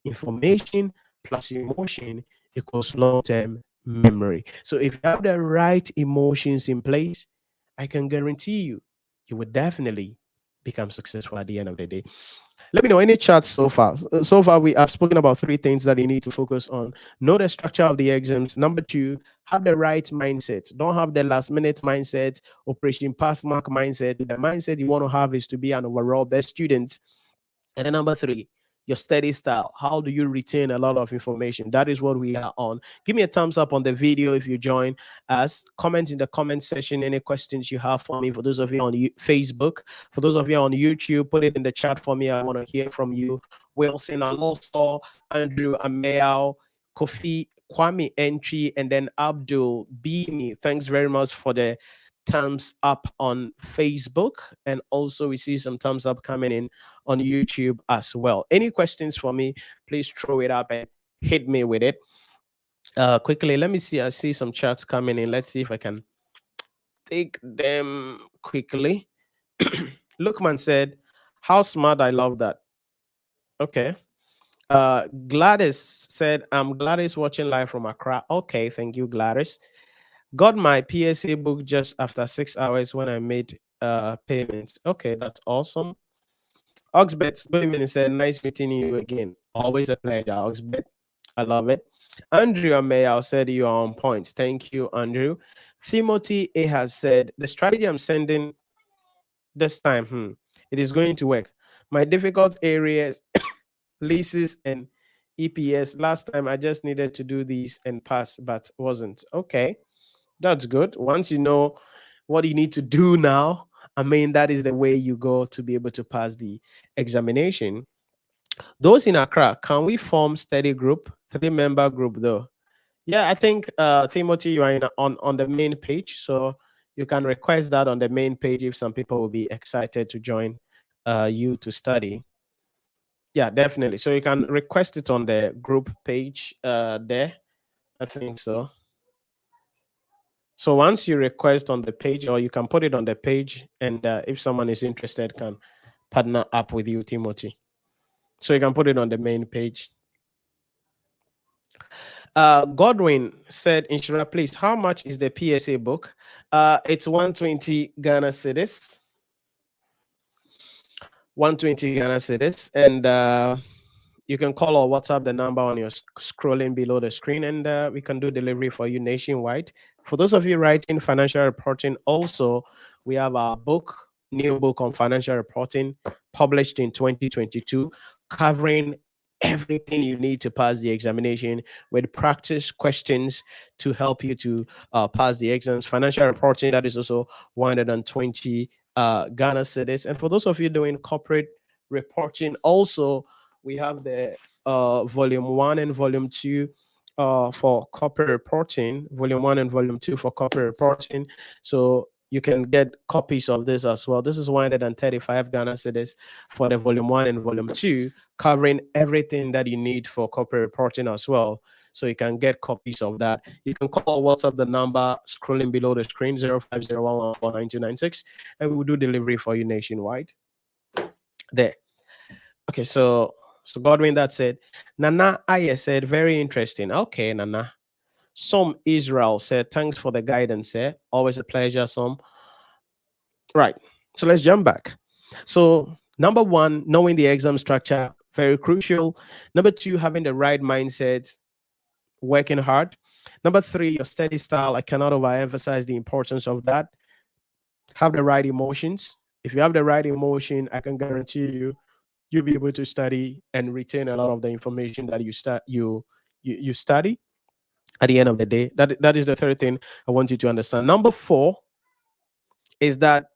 Information plus emotion equals long-term memory. So if you have the right emotions in place, I can guarantee you, you will definitely become successful at the end of the day. Let me know any chats so far. So far, we have spoken about 3 things that you need to focus on. Know the structure of the exams. Number 2, have the right mindset. Don't have the last minute mindset, operation pass mark mindset. The mindset you want to have is to be an overall best student. And then number 3, your study style. How do you retain a lot of information? That is what we are on. Give me a thumbs up on the video if you join us. Comment in the comment section any questions you have for me. For those of you on Facebook, for those of you on YouTube, put it in the chat for me. I want to hear from you. Wilson Alonso, Andrew Ameao, Kofi Kwame Entry, and then Abdul Bimi. Thanks very much for the thumbs up on Facebook. And also, we see some thumbs up coming in on YouTube as well. Any questions for me, please throw it up and hit me with it. Quickly, let me see. I see some chats coming in. Let's see if I can take them quickly. Lookman said, "How smart! I love that." Okay. Gladys said, "I'm Gladys watching live from Accra." Okay, thank you, Gladys. Got my PSA book just after 6 hours when I made payments. Okay, that's awesome. Oxbet, good evening. Said, "Nice meeting you again. Always a pleasure, Oxbet. I love it." Andrew Amayal said, "You are on point." Thank you, Andrew. Timothy A has said, "The strategy I'm sending this time, it is going to work. My difficult areas, leases and EPS. Last time I just needed to do these and pass, but wasn't." Okay, that's good. Once you know what you need to do now, I mean, that is the way you go to be able to pass the examination. Those in Accra, can we form study group, 3-member group though? Yeah, I think Timothy, you are on the main page, so you can request that on the main page if some people will be excited to join you to study. Yeah, definitely. So you can request it on the group page there. I think so. So once you request on the page, or you can put it on the page, and if someone is interested, can partner up with you, Timothy. So you can put it on the main page. Godwin said, "Nhyira, please, how much is the PSA book?" It's 120 Ghana cedis. 120 Ghana cedis. And you can call or WhatsApp the number on your scrolling below the screen, and we can do delivery for you nationwide. For those of you writing financial reporting, also, we have our new book on financial reporting, published in 2022, covering everything you need to pass the examination with practice questions to help you to pass the exams. Financial reporting, that is also 120 Ghana cedis. And for those of you doing corporate reporting, also, we have the volume 1 and volume 2 for corporate reporting, volume 1 and volume 2 for corporate reporting. So you can get copies of this as well. This is 135 Ghana cedis for the volume 1 and volume 2, covering everything that you need for corporate reporting as well. So you can get copies of that. You can call or WhatsApp the number scrolling below the screen, 0501149296, and we will do delivery for you nationwide. There. Okay, so Godwin, that's it. Nana Aya said, "Very interesting." Okay, Nana. Some Israel said, "Thanks for the guidance, sir. Always a pleasure, Some." Right. So let's jump back. So number 1, knowing the exam structure, very crucial. Number 2, having the right mindset, working hard. Number 3, your study style. I cannot overemphasize the importance of that. Have the right emotions. If you have the right emotion, I can guarantee you'll be able to study and retain a lot of the information that you study at the end of the day. That is the third thing I want you to understand. Number 4 is that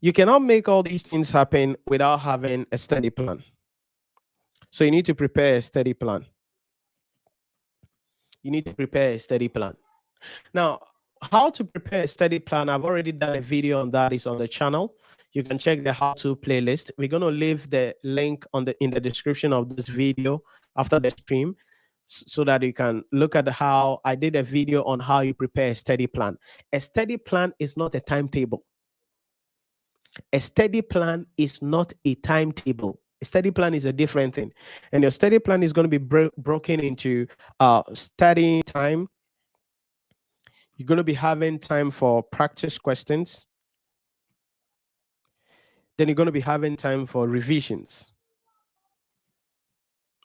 you cannot make all these things happen without having a study plan. So you need to prepare a study plan. You need to prepare a study plan. Now, how to prepare a study plan, I've already done a video on that. It's on the channel. You can check the how-to playlist. We're going to leave the link in the description of this video after the stream, so that you can look at how I did a video on how you prepare a study plan. A study plan is not a timetable. A study plan is not a timetable. A study plan is a different thing. And your study plan is going to be broken into studying time. You're going to be having time for practice questions. Then you're going to be having time for revisions.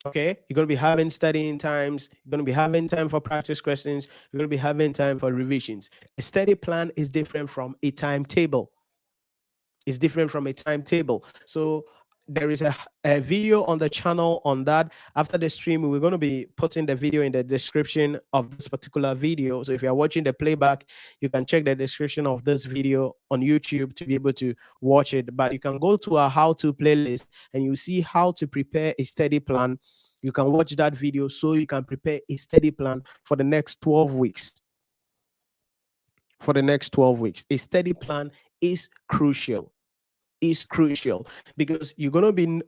Okay, you're going to be having studying times. You're going to be having time for practice questions. You're going to be having time for revisions. A study plan is different from a timetable. It's different from a timetable. So there is a video on the channel on that. After the stream, we're going to be putting the video in the description of this particular video. So if you're watching the playback, you can check the description of this video on YouTube to be able to watch it. But you can go to our how-to playlist and you see how to prepare a study plan You can watch that video so you can prepare a study plan for the next 12 weeks. For the next 12 weeks. A study plan is crucial. Is crucial because you're going to be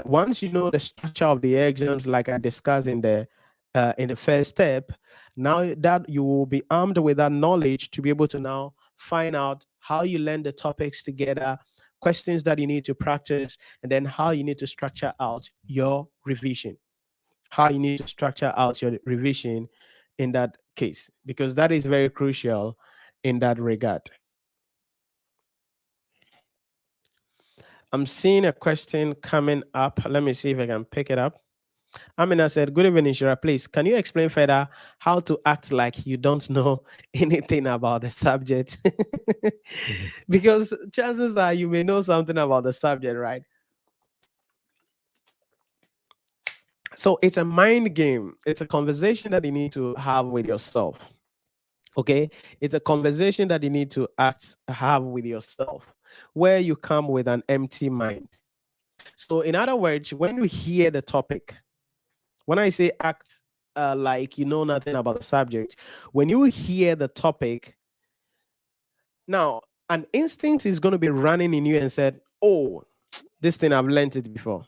once you know the structure of the exams, like I discussed in the first step. Now that you will be armed with that knowledge to be able to now find out how you learn the topics together, questions that you need to practice, and then how you need to structure out your revision. How you need to structure out your revision in that case, because that is very crucial in that regard. I'm seeing a question coming up. Let me see if I can pick it up. Amina said, "Good evening, Nhyira. Please, can you explain further how to act like you don't know anything about the subject?" Because chances are you may know something about the subject, right? So it's a mind game. It's a conversation that you need to have with yourself. Okay, it's a conversation that you need to have with yourself, where you come with an empty mind. So, in other words, when you hear the topic, when I say act like you know nothing about the subject, when you hear the topic, now an instinct is going to be running in you and said, "Oh, this thing I've learned it before."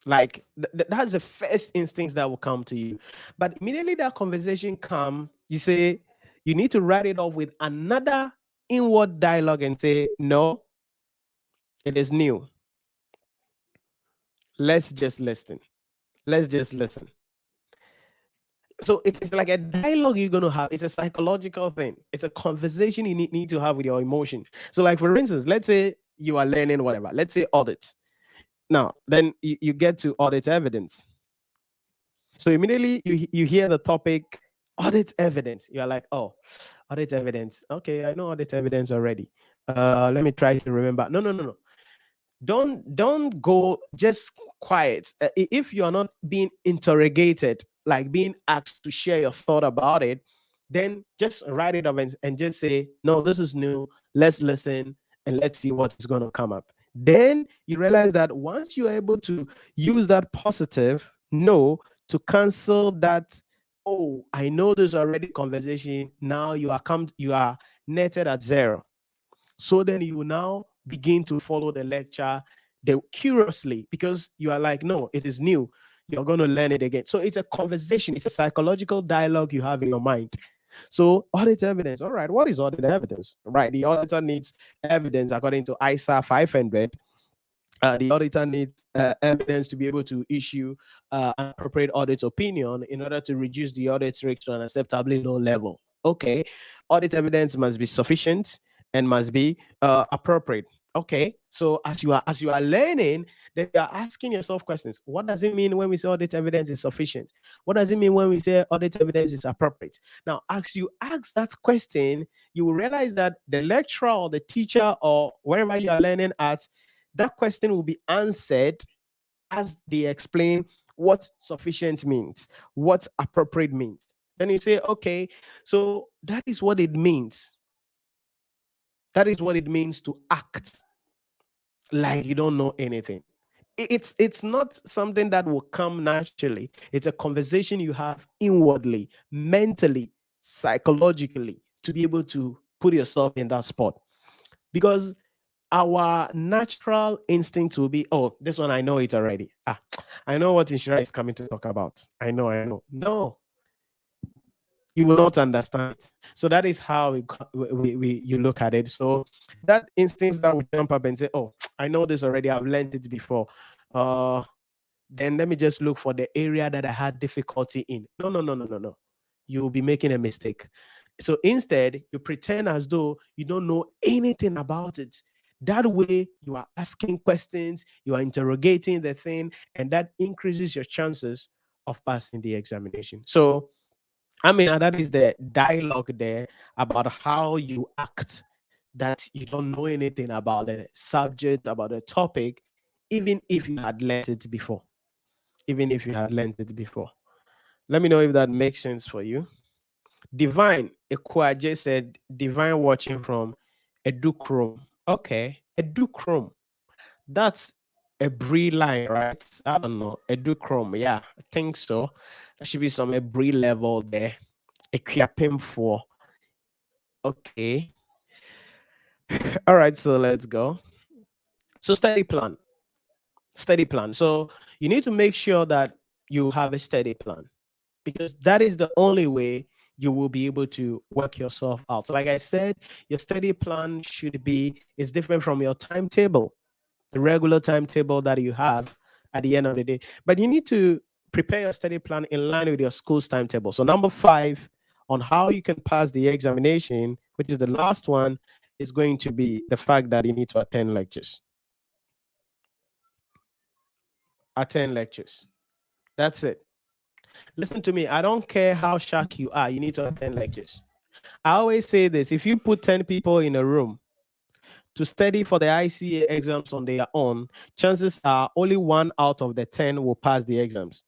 Like that's the first instincts that will come to you. But immediately that conversation come, you say you need to write it off with another inward dialogue and say, "No, it is new. Let's just listen. Let's just listen." So it's like a dialogue you're going to have. It's a psychological thing. It's a conversation you need to have with your emotions. So, like, for instance, let's say you are learning whatever. Let's say audit. Now, then you get to audit evidence. So immediately you hear the topic audit evidence. You're like, "Oh, audit evidence. Okay, I know audit evidence already. Let me try to remember." No, no, no, no. Don't go just quiet. If you're not being interrogated, like being asked to share your thought about it, then just write it up and just say, "No, this is new. Let's listen and let's see what is going to come up." Then you realize that once you're able to use that positive no to cancel that, "Oh, I know this already" conversation, now you are netted at zero. So then you now begin to follow the lecture curiously, because you are like, "No, it is new. You're going to learn it again." So it's a conversation. It's a psychological dialogue you have in your mind. So audit evidence. All right. What is audit evidence? Right. The auditor needs evidence according to ISA 500. The auditor needs evidence to be able to issue an appropriate audit opinion in order to reduce the audit risk to an acceptably low level. Okay, audit evidence must be sufficient and must be appropriate. Okay, so as you are learning, then you are asking yourself questions. What does it mean when we say audit evidence is sufficient? What does it mean when we say audit evidence is appropriate? Now, as you ask that question, you will realize that the lecturer or the teacher or wherever you are learning at, that question will be answered as they explain what sufficient means, what appropriate means. Then you say, "Okay, so that is what it means. That is what it means to act like you don't know anything." It's not something that will come naturally. It's a conversation you have inwardly, mentally, psychologically, to be able to put yourself in that spot. Because our natural instinct will be, "Oh, this one I know it already. I know what Nhyira is coming to talk about. I know, I know." No, you will not understand it. So that is how you look at it. So that instinct that will jump up and say, "Oh, I know this already. I've learned it before. Uh, then let me just look for the area that I had difficulty in." No, no, no, no, no, no. You will be making a mistake. So instead, you pretend as though you don't know anything about it. That way, you are asking questions, you are interrogating the thing, and that increases your chances of passing the examination. So, I mean, that is the dialogue there about how you act, that you don't know anything about the subject, about the topic, even if you had learned it before. Even if you had learned it before. Let me know if that makes sense for you. Divine Ekwaje said, "Divine watching from Educrom." Okay, Educrom. That's a Brie line, right? I don't know, a do chrome. Yeah, I think so. There should be some a Brie level there. A Kiapim for. Okay. All right, so let's go. So study plan. Study plan. So you need to make sure that you have a study plan, because that is the only way you will be able to work yourself out. So like I said, your study plan should be is different from your timetable, the regular timetable that you have at the end of the day. But you need to prepare your study plan in line with your school's timetable. So number 5 on how you can pass the examination, which is the last one, is going to be the fact that you need to attend lectures. Attend lectures. That's it. Listen to me. I don't care how sharp you are. You need to attend lectures. I always say this: if you put 10 people in a room to study for the ICA exams on their own, chances are only 1 out of the 10 will pass the exams.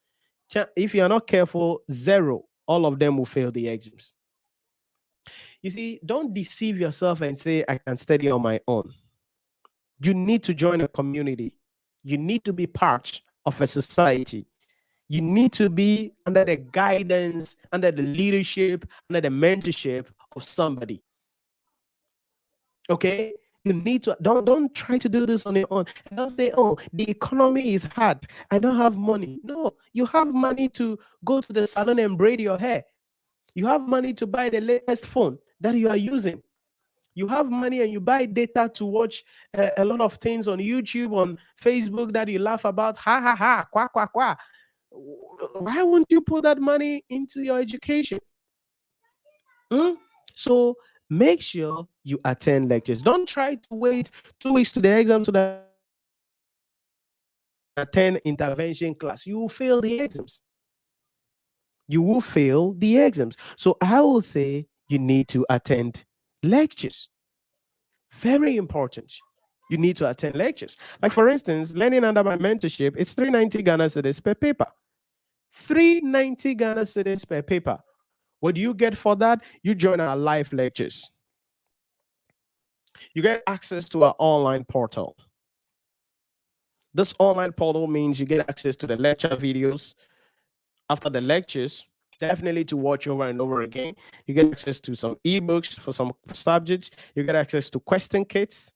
If you are not careful, 0, all of them will fail the exams. You see, don't deceive yourself and say, I can study on my own. You need to join a community. You need to be part of a society. You need to be under the guidance, under the leadership, under the mentorship of somebody. Okay? You need to don't try to do this on your own. And don't say, oh, the economy is hard. I don't have money. No, you have money to go to the salon and braid your hair. You have money to buy the latest phone that you are using. You have money and you buy data to watch a lot of things on YouTube, on Facebook that you laugh about. Ha ha ha, qua qua qua. Why won't you put that money into your education? So make sure you attend lectures. Don't try to wait 2 weeks to the exam so that attend intervention class. You will fail the exams. You will fail the exams. So I will say you need to attend lectures. Very important. You need to attend lectures. Like for instance, learning under my mentorship, it's 390 Ghana cedis per paper. 390 Ghana cedis per paper. What do you get for that? You join our live lectures. You get access to our online portal. This online portal means you get access to the lecture videos after the lectures, definitely to watch over and over again. You get access to some ebooks for some subjects. You get access to question kits.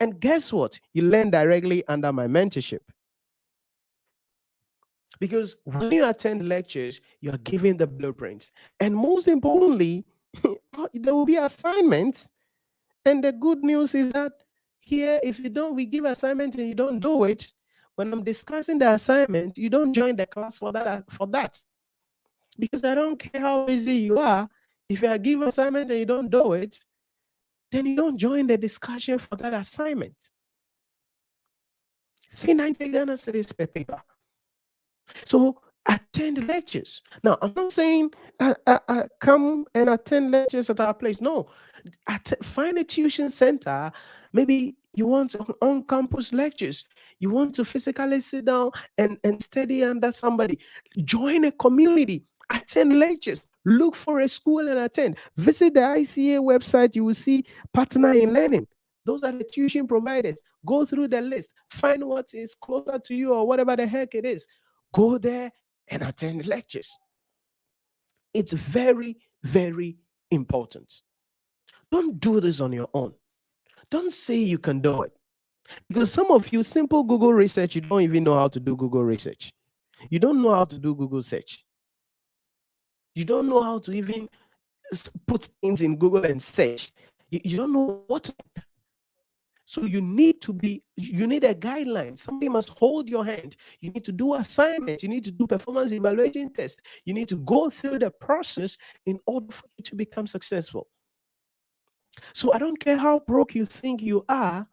And guess what? You learn directly under my mentorship. Because when you attend lectures, you are given the blueprints. And most importantly, there will be assignments. And the good news is that here, if you don't, we give assignment and you don't do it, when I'm discussing the assignment, you don't join the class for that. Because I don't care how busy you are, if you are given assignment and you don't do it, then you don't join the discussion for that assignment. 390 Ghana cedis per paper. So attend lectures. Now, I'm not saying come and attend lectures at our place. No, find a tuition center. Maybe you want on-campus lectures. You want to physically sit down and study under somebody. Join a community. Attend lectures. Look for a school and attend. Visit the ICA website. You will see partner in learning. Those are the tuition providers. Go through the list. Find what is closer to you or whatever the heck it is. Go there and attend lectures. It's very, very important. Don't do this on your own. Don't say you can do it. Because some of you, simple Google research, you don't even know how to do Google research. You don't know how to do Google search. You don't know how to even put things in Google and search. You don't know what to do. So you need a guideline. Somebody must hold your hand. You need to do assignments. You need to do performance evaluation tests. You need to go through the process in order for you to become successful. So I don't care how broke you think you are,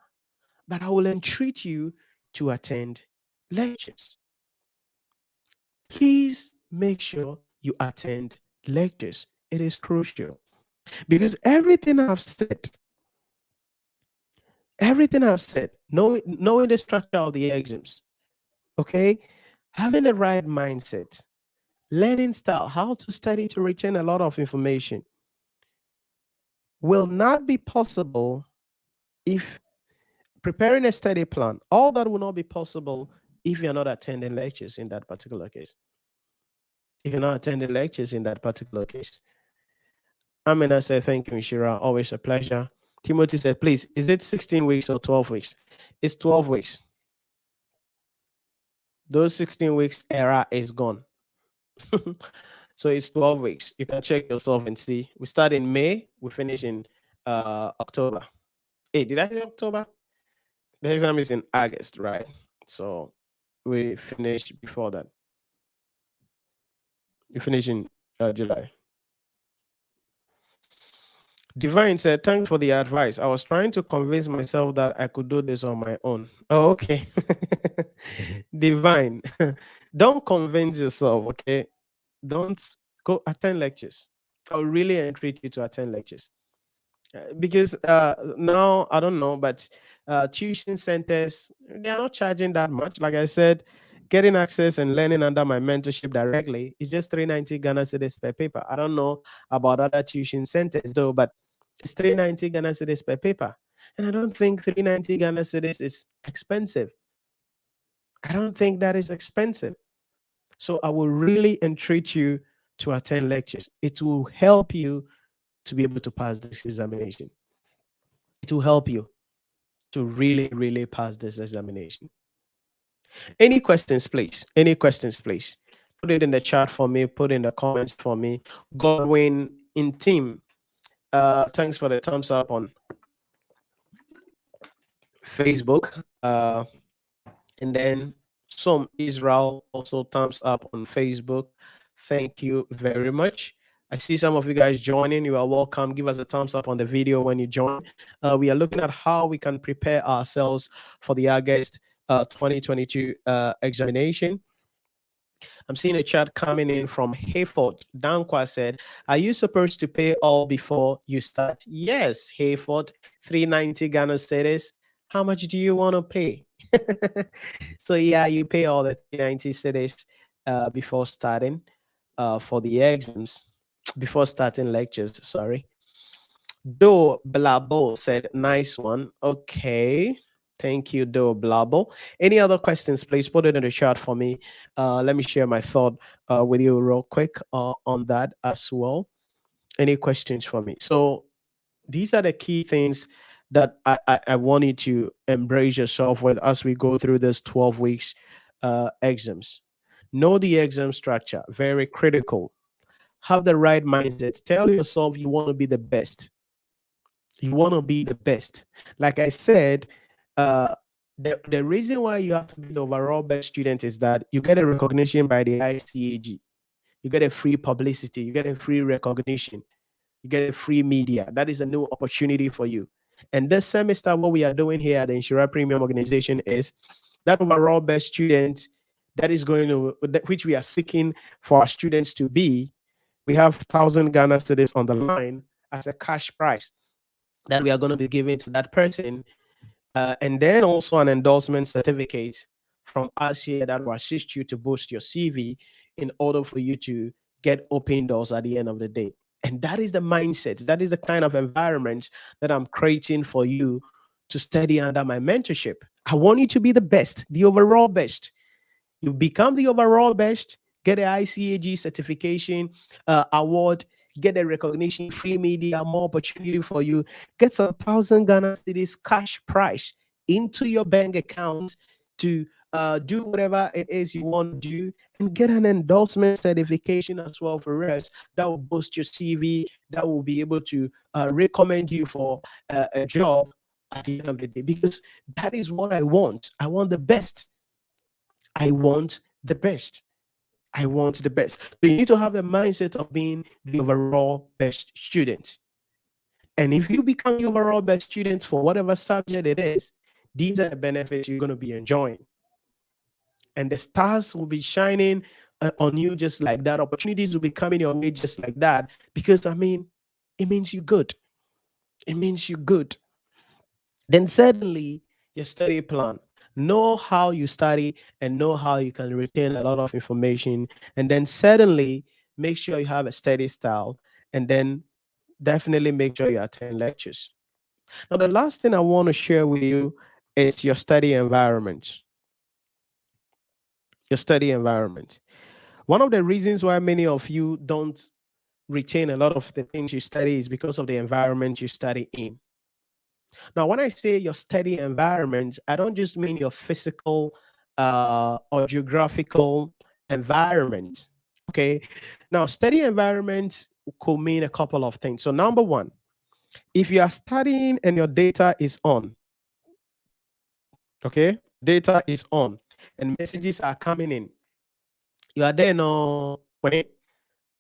but I will entreat you to attend lectures. Please make sure you attend lectures. It is crucial. Because everything I've said, knowing the structure of the exams, okay, having the right mindset, learning style, how to study to retain a lot of information, will not be possible if preparing a study plan, all that will not be possible if you're not attending lectures in that particular case. If you're not attending lectures in that particular case. Amina said, thank you, Nhyira. Always a pleasure. Timothy said, please, is it 16 weeks or 12 weeks? It's 12 weeks. Those 16 weeks era is gone. So it's 12 weeks. You can check yourself and see. We start in May, we finish in October. Hey, did I say October? The exam is in August, right? So we finish before that. We finish in July. Divine said, thanks for the advice. I was trying to convince myself that I could do this on my own. Oh, okay. Divine, don't convince yourself, okay? Don't go attend lectures. I would really entreat you to attend lectures. Because now, I don't know, but tuition centers, they are not charging that much. Like I said, getting access and learning under my mentorship directly is just 390 Ghana cedis per paper. I don't know about other tuition centers though, but it's 390 Ghana cedis per paper. And I don't think 390 Ghana cedis is expensive. I don't think that is expensive. So I will really entreat you to attend lectures. It will help you to be able to pass this examination. It will help you to really, really pass this examination. Any questions, please? Any questions, please? Put it in the chat for me. Put in the comments for me. Godwin in team. Thanks for the thumbs up on Facebook. And then some Israel also thumbs up on Facebook. Thank you very much. I see some of you guys joining. You are welcome. Give us a thumbs up on the video when you join. We are looking at how we can prepare ourselves for the August 2022 examination. I'm seeing a chat coming in from Hayford. Dankwa said, are you supposed to pay all before you start? Yes, Hayford, 390 Ghana cedis. How much do you want to pay? So yeah, you pay all the 390 cedis before starting for the exams, before starting lectures, sorry. Do Blabo said, nice one. Okay. Thank you, Do Blabo. Any other questions, please put it in the chat for me. Let me share my thought with you real quick on that as well. Any questions for me? So these are the key things that I want you to embrace yourself with as we go through this 12 weeks exams. Know the exam structure, very critical. Have the right mindset. Tell yourself you want to be the best. You want to be the best. Like I said, the reason why you have to be the overall best student is that you get a recognition by the ICAG. You get a free publicity. You get a free recognition. You get a free media. That is a new opportunity for you. And this semester, what we are doing here at the Nhyira Premium organization is that overall best student that is going to, which we are seeking for our students to be. We have 1,000 Ghana cedis on the line as a cash prize that we are going to be giving to that person. And then also an endorsement certificate from us here that will assist you to boost your CV in order for you to get open doors at the end of the day. And that is the mindset. That is the kind of environment that I'm creating for you to study under my mentorship. I want you to be the best, the overall best. You become the overall best, get an ICAG certification award, get a recognition, free media, more opportunity for you, get some 1,000 Ghana cedis cash prize into your bank account to do whatever it is you want to do, and get an endorsement certification as well for us that will boost your CV, that will be able to recommend you for a job at the end of the day, because that is what I want. I want the best. I want the best. I want the best. So you need to have the mindset of being the overall best student. And if you become the overall best student for whatever subject it is, these are the benefits you're going to be enjoying. And the stars will be shining on you just like that. Opportunities will be coming your way just like that. Because, I mean, it means you're good. It means you're good. Then suddenly, your study plan. Know how you study and know how you can retain a lot of information. And then suddenly, make sure you have a study style. And then definitely make sure you attend lectures. Now, the last thing I want to share with you It's your study environment. Your study environment. One of the reasons why many of you don't retain a lot of the things you study is because of the environment you study in. Now, when I say your study environment, I don't just mean your physical or geographical environment. Okay. Now, study environment could mean a couple of things. So, number one, if you are studying and your data is on, okay, data is on and messages are coming in, you are there no when it,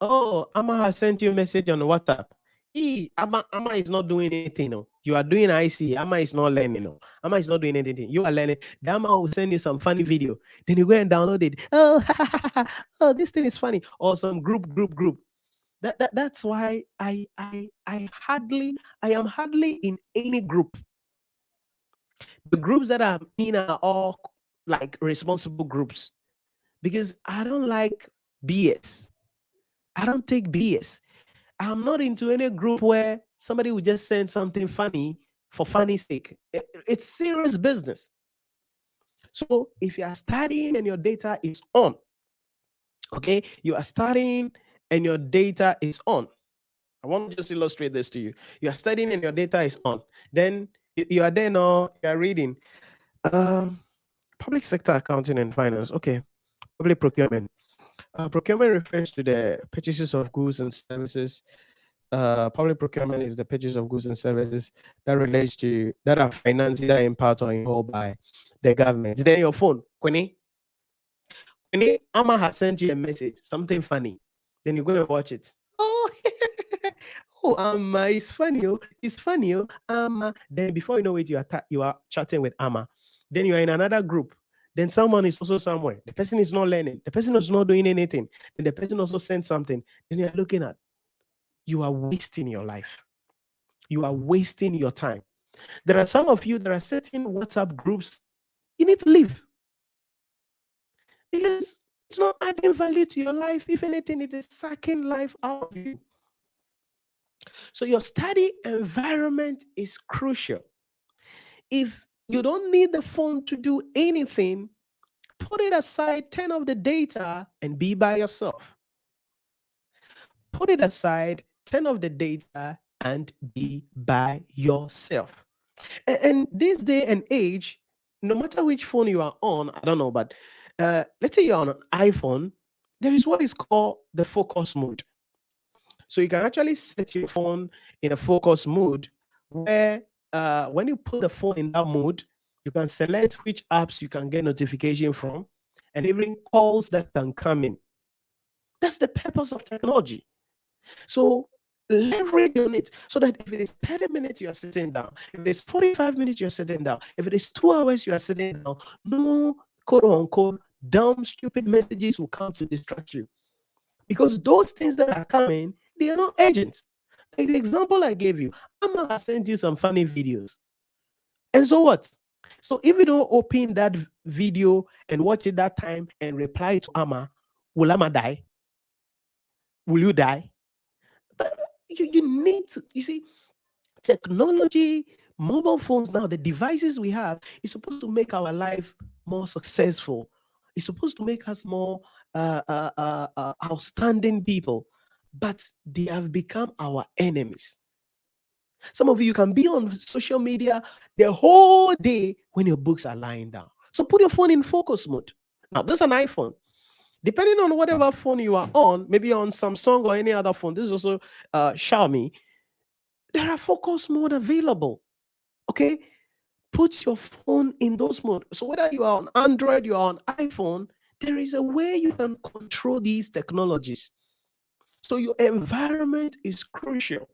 oh, Amma has sent you a message on WhatsApp. Amma is not doing anything. No. You are doing IC. Amma is not learning. No. Amma is not doing anything. You are learning. The Amma will send you some funny video. Then you go and download it. Oh, oh, this thing is funny. Or some group. That's why I am hardly in any group. The groups that I'm in are all like responsible groups because I don't like BS. I don't take BS. I'm not into any group where somebody will just send something funny for funny's sake. It's serious business. So if you are studying and your data is on, okay, you are studying and your data is on. I want to just illustrate this to you. You are studying and your data is on. Then you are there now, you are reading. Public sector accounting and finance. Okay. Public procurement. Procurement refers to the purchases of goods and services. Public procurement is the purchase of goods and services that relates to that are financed either in part or in whole by the government. Then your phone, Queenie, Amma has sent you a message, something funny. Then you go and watch it. Oh, oh, it's funny. It's funny. Then before you know it, you are chatting with Amma. Then you are in another group. Then someone is also somewhere. The person is not learning. The person is not doing anything. Then the person also sent something. Then you are looking at. You are wasting your life. You are wasting your time. There are some of you that are certain WhatsApp groups. You need to leave because it's not adding value to your life. If anything, it is sucking life out of you. So your study environment is crucial. If you don't need the phone to do anything, put it aside, turn off the data, and be by yourself. Put it aside, turn off the data, and be by yourself. And this day and age, no matter which phone you are on, I don't know, but let's say you're on an iPhone, there is what is called the focus mode. So you can actually set your phone in a focus mode where when you put the phone in that mode, you can select which apps you can get notification from and even calls that can come in. That's the purpose of technology. So leverage on it so that if it is 30 minutes you are sitting down, if it is 45 minutes you're sitting down, if it is 2 hours you are sitting down, no quote unquote dumb, stupid messages will come to distract you. Because those things that are coming, they are not agents. Like the example I gave you, Amma has sent you some funny videos. And so what? So if you don't open that video and watch it that time and reply to Amma, will Amma die? Will you die? But you need to, you see, technology, mobile phones now, the devices we have is supposed to make our life more successful. It's supposed to make us more outstanding people, but they have become our enemies. Some of you can be on social media the whole day when your books are lying down. So put your phone in focus mode. Now, this is an iPhone. Depending on whatever phone you are on, maybe on Samsung or any other phone, this is also Xiaomi, there are focus mode available. Okay, put your phone in those mode. So whether you are on Android, you are on iPhone, there is a way you can control these technologies. So your environment is crucial.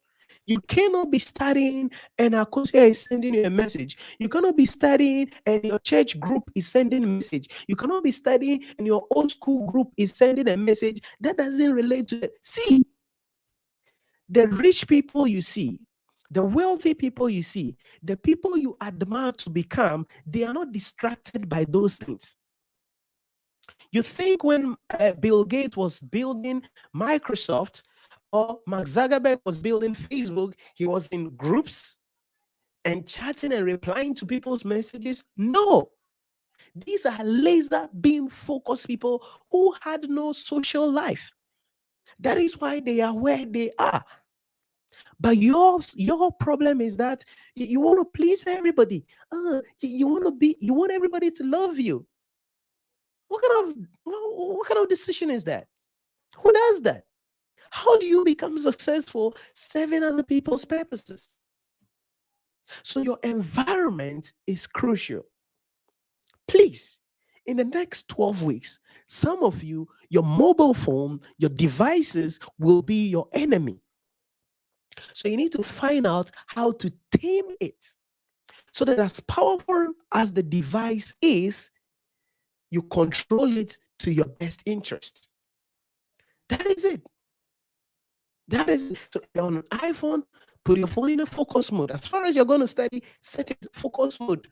You cannot be studying and Akosia is sending you a message. You cannot be studying and your church group is sending a message. You cannot be studying and your old school group is sending a message that doesn't relate to it. See, the rich people you see, the wealthy people you see, the people you admire to become, they are not distracted by those things. You think when Bill Gates was building Microsoft or Mark Zuckerberg was building Facebook, he was in groups and chatting and replying to people's messages. No, these are laser beam focused people who had no social life. That is why they are where they are. But your problem is that you want to please everybody. You want everybody to love you. What kind of decision is that? Who does that? How do you become successful serving other people's purposes? So your environment is crucial. Please, in the next 12 weeks, some of you, your mobile phone, your devices will be your enemy. So you need to find out how to tame it so that as powerful as the device is, you control it to your best interest. That is it. That is it. So on an iPhone, put your phone in a focus mode. As far as you're going to study, set it focus mode.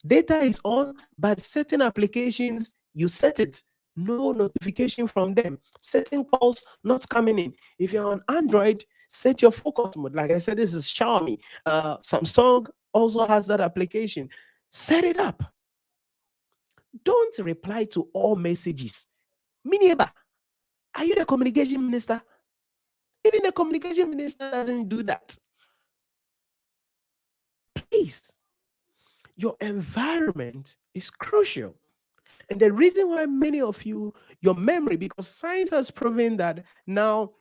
Data is on, but certain applications, you set it. No notification from them. Certain calls not coming in. If you're on Android, set your focus mode. Like I said, this is Xiaomi. Samsung also has that application. Set it up. Don't reply to all messages. Minieba, are you the communication minister? Even the communication minister doesn't do that. Please, your environment is crucial. And the reason why many of you, your memory, because science has proven that now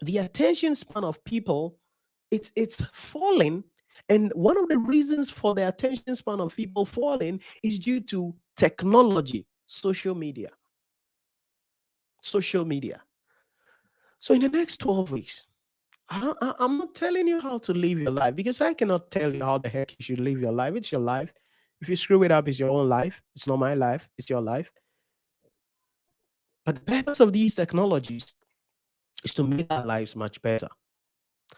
the attention span of people, it's falling. And one of the reasons for the attention span of people falling is due to technology, social media. Social media. So in the next 12 weeks, I'm not telling you how to live your life because I cannot tell you how the heck you should live your life. It's your life. If you screw it up, it's your own life. It's not my life. It's your life. But the purpose of these technologies is to make our lives much better.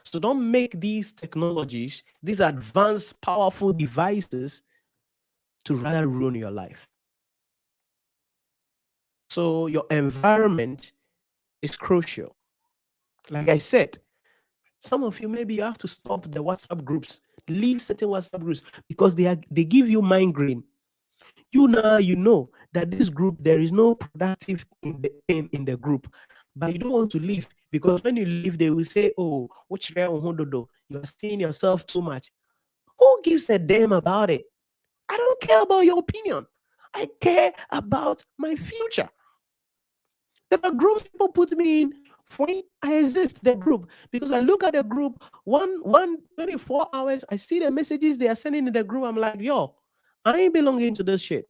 So don't make these technologies, these advanced, powerful devices, to rather ruin your life. So your environment is crucial. Like I said, some of you, maybe you have to stop the WhatsApp groups, leave certain WhatsApp groups because they give you migraine. You know that this group, there is no productive in the group, but you don't want to leave because when you leave, they will say, "Oh, you are seeing yourself too much." Who gives a damn about it? I don't care about your opinion. I care about my future. There are groups people put me in. When I exist, the group, because I look at the group, one 24 hours, I see the messages they are sending in the group. I'm like, yo, I ain't belonging to this shit.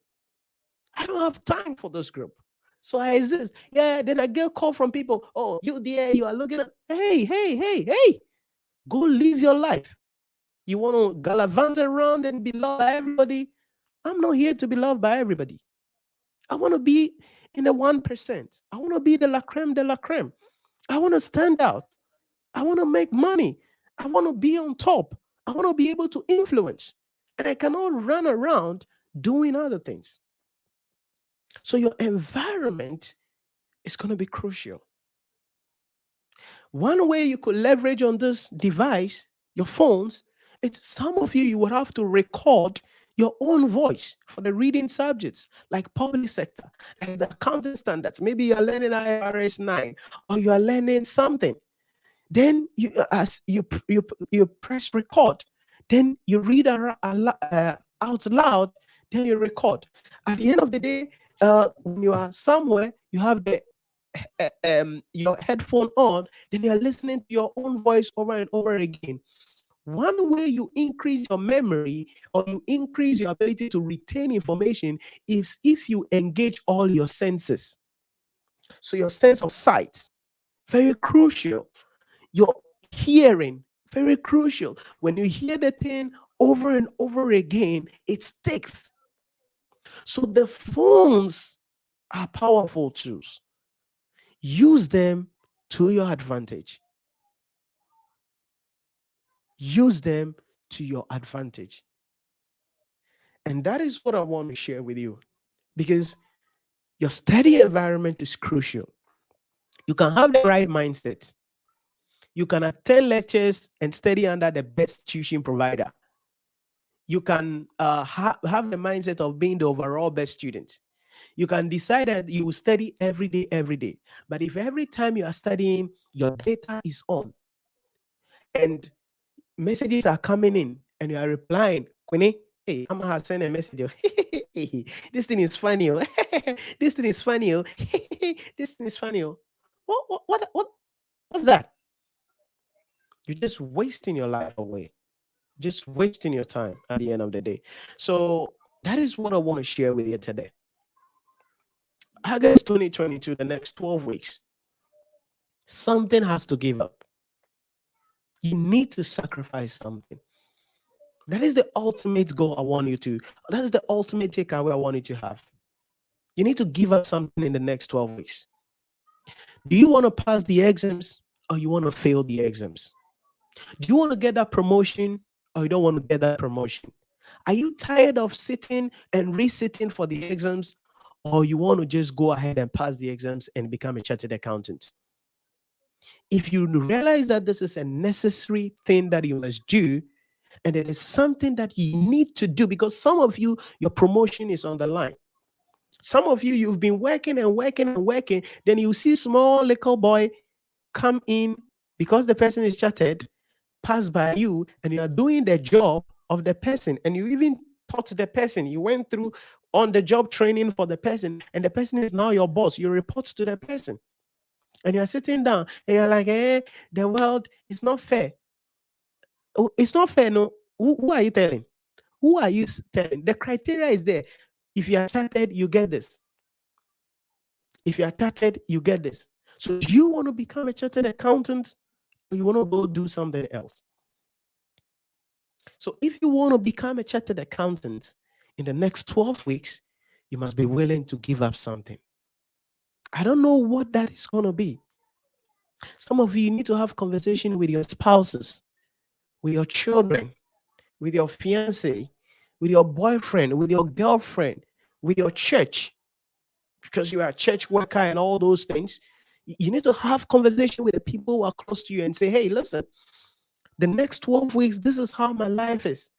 I don't have time for this group. So I exist. Yeah, then I get a call from people. Oh, you there, you are looking at, hey, go live your life. You want to gallivant around and be loved by everybody? I'm not here to be loved by everybody. I want to be in the 1%. I want to be the la creme de la creme. I want to stand out. I want to make money. I want to be on top. I want to be able to influence. And I cannot run around doing other things. So your environment is going to be crucial. One way you could leverage on this device, your phones, it's some of you would have to record your own voice for the reading subjects like public sector, like the accounting standards. Maybe you are learning IFRS 9 or you are learning something. Then you press record. Then you read out loud. Then you record. At the end of the day, when you are somewhere, you have your headphone on. Then you are listening to your own voice over and over again. One way you increase your memory or you increase your ability to retain information is if you engage all your senses. So your sense of sight, very crucial. Your hearing, very crucial. When you hear the thing over and over again, it sticks. So the phones are powerful tools. Use them to your advantage. Use them to your advantage. And that is what I want to share with you, because your study environment is crucial. You can have the right mindset. You can attend lectures and study under the best tuition provider. you can have the mindset of being the overall best student. You can decide that you will study every day, every day. But if every time you are studying, your data is on and messages are coming in and you are replying, Queenie, hey, I'm gonna send a message. This thing is funny. Oh. This thing is funny. Oh. This thing is funny. Oh. What's that? You're just wasting your life away, just wasting your time at the end of the day. So that is what I want to share with you today. August 2022, the next 12 weeks, something has to give up. You need to sacrifice something. That is the ultimate goal I want you to, that is the ultimate takeaway I want you to have. You need to give up something in the next 12 weeks. Do you want to pass the exams or you want to fail the exams? Do you want to get that promotion or you don't want to get that promotion? Are you tired of sitting and resitting for the exams or you want to just go ahead and pass the exams and become a chartered accountant? If you realize that this is a necessary thing that you must do, and it is something that you need to do, because some of you, your promotion is on the line. Some of you, you've been working and working and working. Then you see small little boy come in because the person is chartered, pass by you, and you are doing the job of the person. And you even taught the person. You went through on the job training for the person, and the person is now your boss. You report to the person. And you're sitting down and you're like, the world is not fair. Oh, it's not fair. No. Who are you telling? Who are you telling? The criteria is there. If you are chartered, you get this. If you are chartered, you get this. So do you want to become a chartered accountant or you want to go do something else? So if you want to become a chartered accountant in the next 12 weeks, you must be willing to give up something. I don't know what that is going to be. Some of you need to have conversation with your spouses, with your children, with your fiance, with your boyfriend, with your girlfriend, with your church, because you are a church worker and all those things. You need to have conversation with the people who are close to you and say, hey, listen, the next 12 weeks, this is how my life is.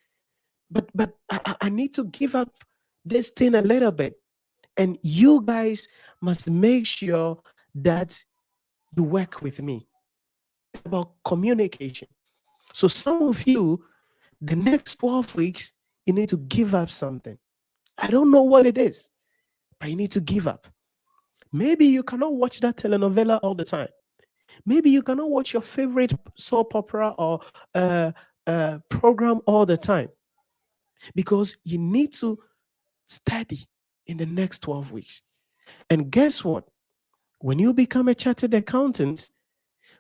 But I need to give up this thing a little bit. And you guys must make sure that you work with me. It's about communication. So some of you, the next 12 weeks, you need to give up something. I don't know what it is, but you need to give up. Maybe you cannot watch that telenovela all the time. Maybe you cannot watch your favorite soap opera or program all the time, because you need to study in the next 12 weeks. And guess what? When you become a chartered accountant,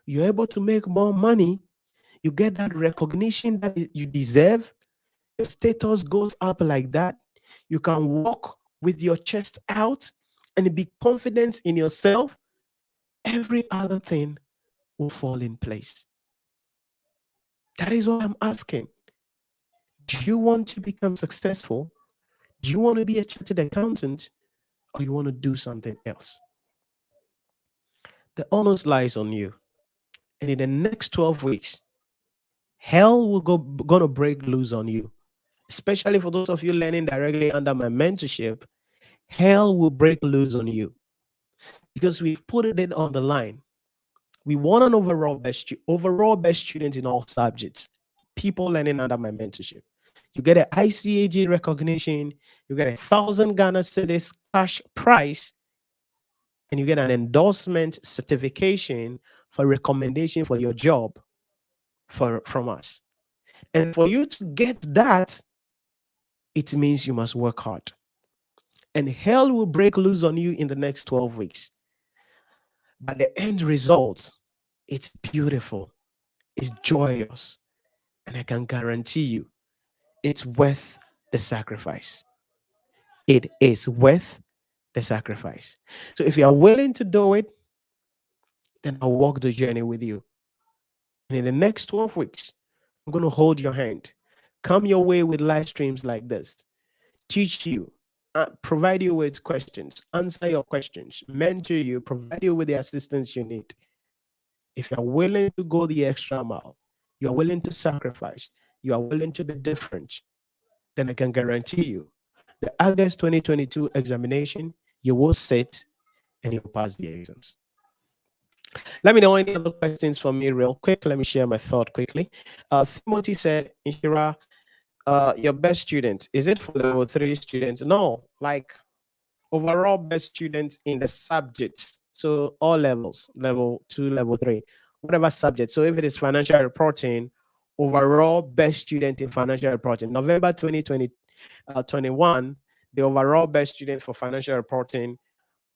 you're able to make more money. You get that recognition that you deserve. Your status goes up like that. You can walk with your chest out and be confident in yourself. Every other thing will fall in place. That is what I'm asking. Do you want to become successful? Do you want to be a chartered accountant or you want to do something else? The onus lies on you. And in the next 12 weeks, hell will gonna break loose on you. Especially for those of you learning directly under my mentorship, hell will break loose on you because we've put it on the line. We want an overall best student in all subjects. People learning under my mentorship. You get an ICAG recognition, you get 1,000 Ghana cedis cash prize, and you get an endorsement certification for recommendation for your job from us. And for you to get that, it means you must work hard. And hell will break loose on you in the next 12 weeks. But the end result, it's beautiful, it's joyous, and I can guarantee you it's worth the sacrifice. It is worth the sacrifice. So if you are willing to do it, then I'll walk the journey with you. And in the next 12 weeks, I'm going to hold your hand, come your way with live streams like this, teach you, provide you with questions, answer your questions, mentor you, provide you with the assistance you need. If you're willing to go the extra mile, you are willing to sacrifice, you are willing to be different, then I can guarantee you the August 2022 examination, you will sit and you'll pass the exams. Let me know any other questions for me real quick. Let me share my thought quickly. Timothy said, Nhyira, your best student, is it for level 3 students? No, like overall best students in the subjects. So all levels, level 2, level 3, whatever subject. So if it is financial reporting, overall best student in financial reporting. November 2021, the overall best student for financial reporting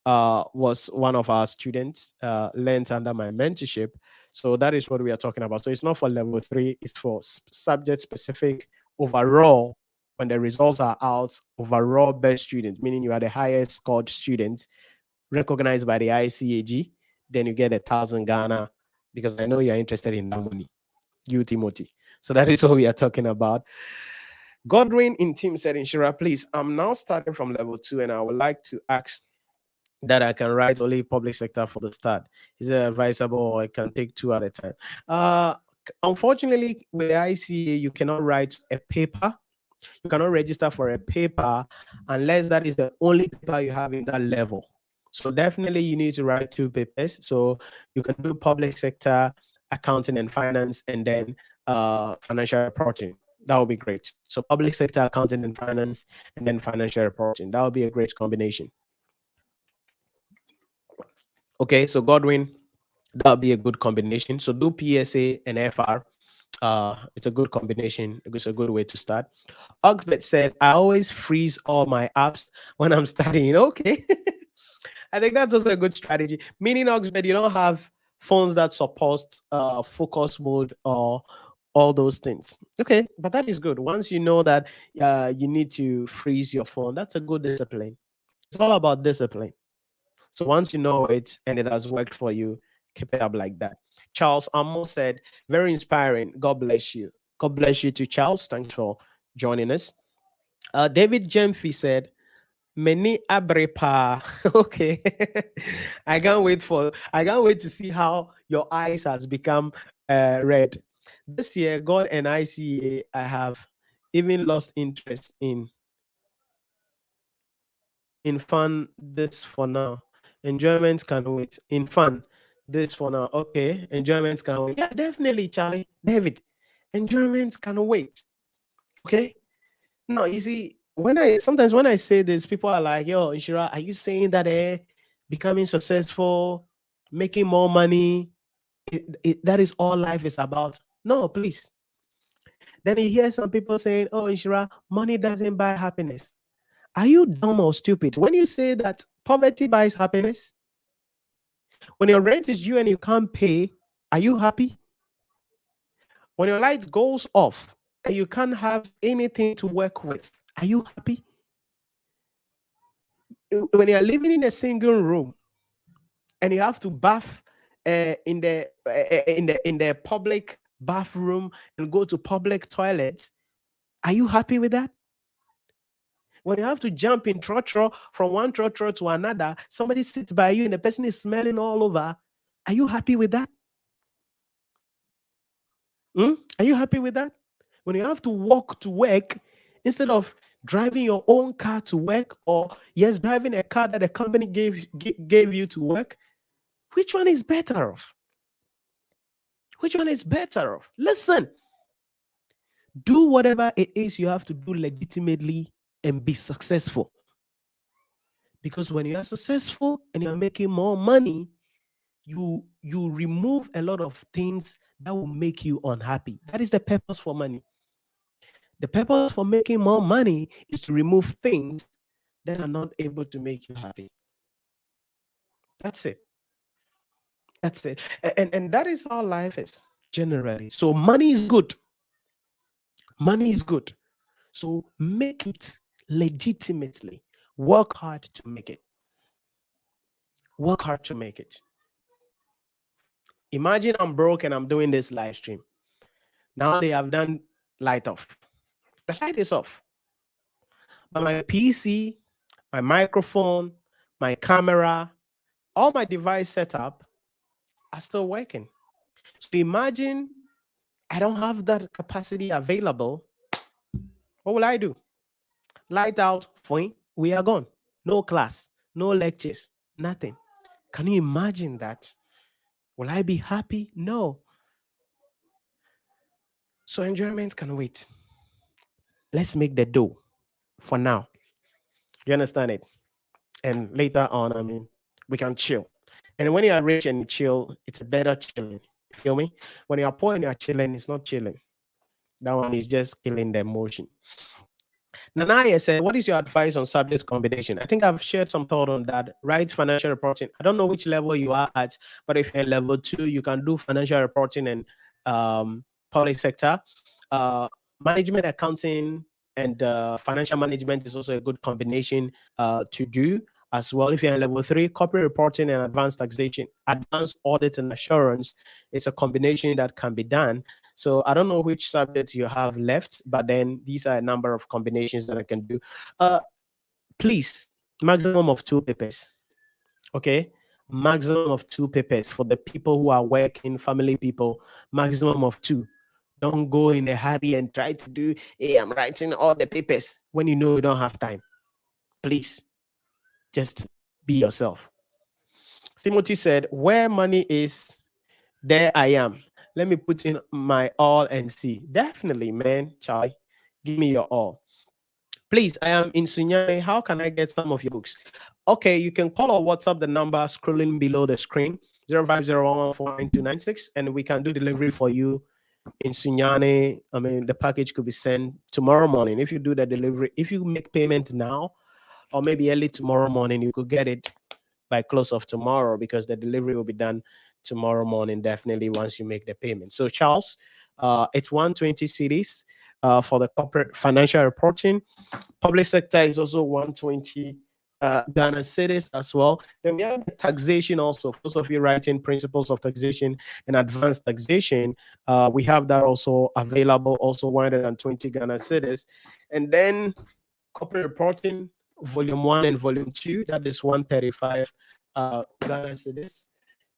was one of our students, learned under my mentorship. So that is what we are talking about. So it's not for level 3, it's for subject specific overall. When the results are out, overall best student, meaning you are the highest scored student recognized by the ICAG, then you get 1,000 Ghana, because I know you're interested in that money, you Timothy. So that is what we are talking about. Godwin in team said, Nhyira, please, I'm now starting from level 2 and I would like to ask that I can write only public sector for the start. Is it advisable or I can take 2 at a time? Unfortunately, with the ICA, you cannot write a paper. You cannot register for a paper unless that is the only paper you have in that level. So definitely you need to write 2 papers. So you can do public sector, accounting and finance, and then financial reporting. That would be great. So public sector, accounting and finance, and then financial reporting. That would be a great combination. Okay, so Godwin, that'll be a good combination. So do PSA and FR. It's a good combination. It's a good way to start. Ogbet said, I always freeze all my apps when I'm studying. Okay. I think that's also a good strategy. Meaning, Ogbet, you don't have phones that support focus mode or all those things. Okay, but that is good. Once you know that you need to freeze your phone, that's a good discipline. It's all about discipline. So once you know it and it has worked for you, keep it up like that. Charles Amo said, very inspiring. God bless you. God bless you too, Charles. Thanks for joining us. David Jemfi said, Many abrepa. Okay. I can't wait to see how your eyes has become red. This year, God and ICA, I have even lost interest in fun this for now. Enjoyment can wait. In fun this for now. Okay. Enjoyment can wait. Yeah, definitely, Charlie. David. Enjoyment can wait. Okay. Now you see, sometimes when I say this, people are like, yo, Nhyira, are you saying that becoming successful, making more money, that is all life is about? No, please. Then you hear some people saying, oh, Nhyira, money doesn't buy happiness. Are you dumb or stupid? When you say that poverty buys happiness, when your rent is due and you can't pay, are you happy? When your light goes off and you can't have anything to work with, are you happy? When you're living in a single room and you have to bath in the public bathroom and go to public toilets, are you happy with that? When you have to jump in trotro from one trotro to another, somebody sits by you and the person is smelling all over. Are you happy with that? Are you happy with that? When you have to walk to work instead of driving your own car to work, or yes, driving a car that the company gave you to work, which one is better off? Which one is better off? Listen, do whatever it is you have to do legitimately and be successful. Because when you are successful and you're making more money, you remove a lot of things that will make you unhappy. That is the purpose for money. The purpose for making more money is to remove things that are not able to make you happy. That's it. That's it. And that is how life is generally. So money is good. Money is good. So make it legitimately. Work hard to make it. Work hard to make it. Imagine I'm broke and I'm doing this live stream. Now they have done light off. The light is off. But my PC, my microphone, my camera, all my device setup are still working. So imagine I don't have that capacity available. What will I do? Light out, fine, we are gone. No class, no lectures, nothing. Can you imagine that? Will I be happy? No. So enjoyment can wait. Let's make the dough for now. You understand it? And later on, I mean, we can chill. And when you are rich and you chill, it's a better chilling. You feel me? When you are poor and you are chilling, it's not chilling. That one is just killing the emotion. Nanaya said, what is your advice on subject combination? I think I've shared some thought on that. Right, financial reporting. I don't know which level you are at, but if you're in level 2, you can do financial reporting and public sector. Management accounting and financial management is also a good combination to do as well. If you're in level 3, corporate reporting and advanced taxation, advanced audit and assurance, it's a combination that can be done. So I don't know which subjects you have left, but then these are a number of combinations that I can do. Please, maximum of 2 papers. Okay, maximum of 2 papers for the people who are working, family people. Maximum of 2. Don't go in a hurry and try to do. Hey, I'm writing all the papers when you know you don't have time. Please, just be yourself. Timothy said, "Where money is, there I am. Let me put in my all and see." Definitely, man, Charlie. Give me your all. Please, I am in Sunyane. How can I get some of your books? Okay, you can call or WhatsApp the number scrolling below the screen, 0501149296, and we can do delivery for you in Sunyane. I mean, the package could be sent tomorrow morning. If you do the delivery, if you make payment now, or maybe early tomorrow morning, you could get it by close of tomorrow, because the delivery will be done tomorrow morning, definitely, once you make the payment. So Charles, it's 120 CDs for the corporate financial reporting. Public sector is also 120 Ghana cedis as well. Then we have the taxation also. For those of you writing principles of taxation and advanced taxation, we have that also available, also 120 Ghana cedis. And then corporate reporting, volume 1 and volume 2, that is 135 Ghana cedis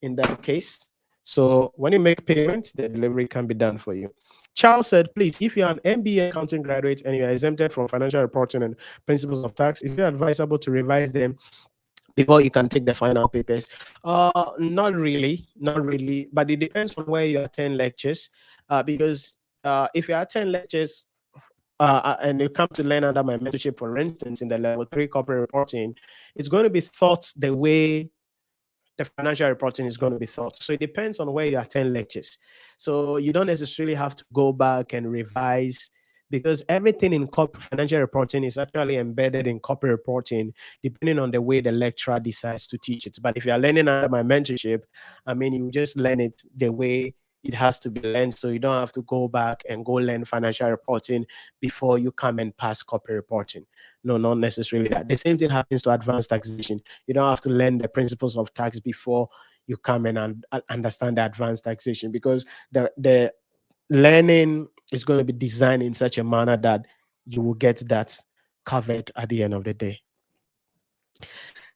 in that case. So when you make payment, the delivery can be done for you. Charles said, please, if you're an MBA accounting graduate and you are exempted from financial reporting and principles of tax, is it advisable to revise them before you can take the final papers? Not really, not really, but it depends on where you attend lectures. Because if you attend lectures and you come to learn under my mentorship, for instance, in the level 3 corporate reporting, it's going to be taught the way the financial reporting is going to be taught. So it depends on where you attend lectures. So you don't necessarily have to go back and revise, because everything in financial reporting is actually embedded in corporate reporting, depending on the way the lecturer decides to teach it. But if you are learning under my mentorship, I mean, you just learn it the way it has to be learned. So you don't have to go back and go learn financial reporting before you come and pass corporate reporting. No, not necessarily that. The same thing happens to advanced taxation. You don't have to learn the principles of tax before you come and understand the advanced taxation, because the learning is going to be designed in such a manner that you will get that covered at the end of the day.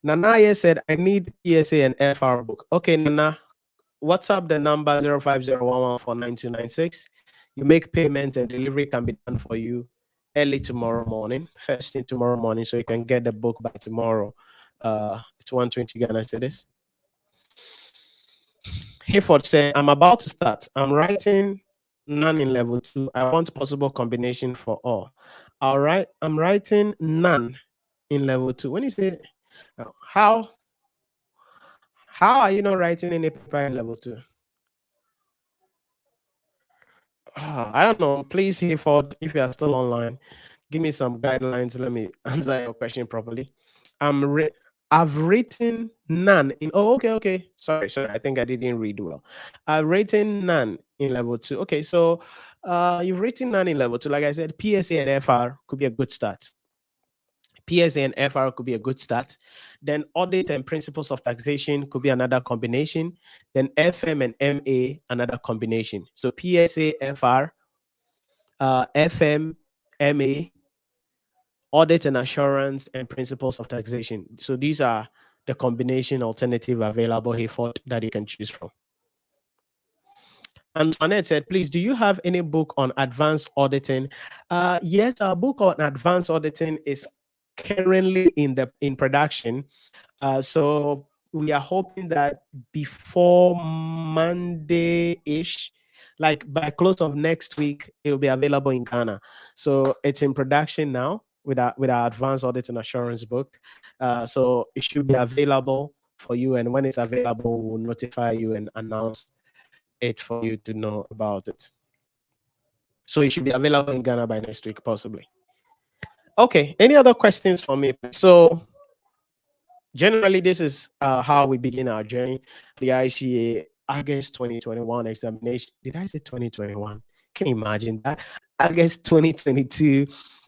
Nanaya said, I need PSA and FR book. Okay, Nana, WhatsApp the number 0501149296. You make payment and delivery can be done for you early tomorrow morning, first thing tomorrow morning, so you can get the book by tomorrow. It's 120 Ghana cedis. Hayford said, I'm about to start. I'm writing none in level 2. I want possible combination for all. All right, I'm writing none in level 2. When you say how are you not writing any paper in level 2? I don't know. Please, Hayford, if you are still online, give me some guidelines. Let me answer your question properly. I've written none in. Oh, okay. Sorry. I think I didn't read well. I've written none in level 2. Okay, so you've written none in level 2. Like I said, PSA and FR could be a good start. PSA and FR could be a good start. Then audit and principles of taxation could be another combination. Then FM and MA, another combination. So PSA, FR, FM, MA, audit and assurance, and principles of taxation. So these are the combination alternative available here for that you can choose from. Antoinette said, please, do you have any book on advanced auditing? Yes, our book on advanced auditing is currently in production. So we are hoping that before Monday-ish, like by close of next week, it will be available in Ghana. So it's in production now with our advanced audit and assurance book. So it should be available for you, and when it's available, we'll notify you and announce it for you to know about it. So it should be available in Ghana by next week, possibly. Okay. Any other questions for me? So generally, this is how we begin our journey. The ICA August 2021 examination. Did I say 2021? Can you imagine that? August 2022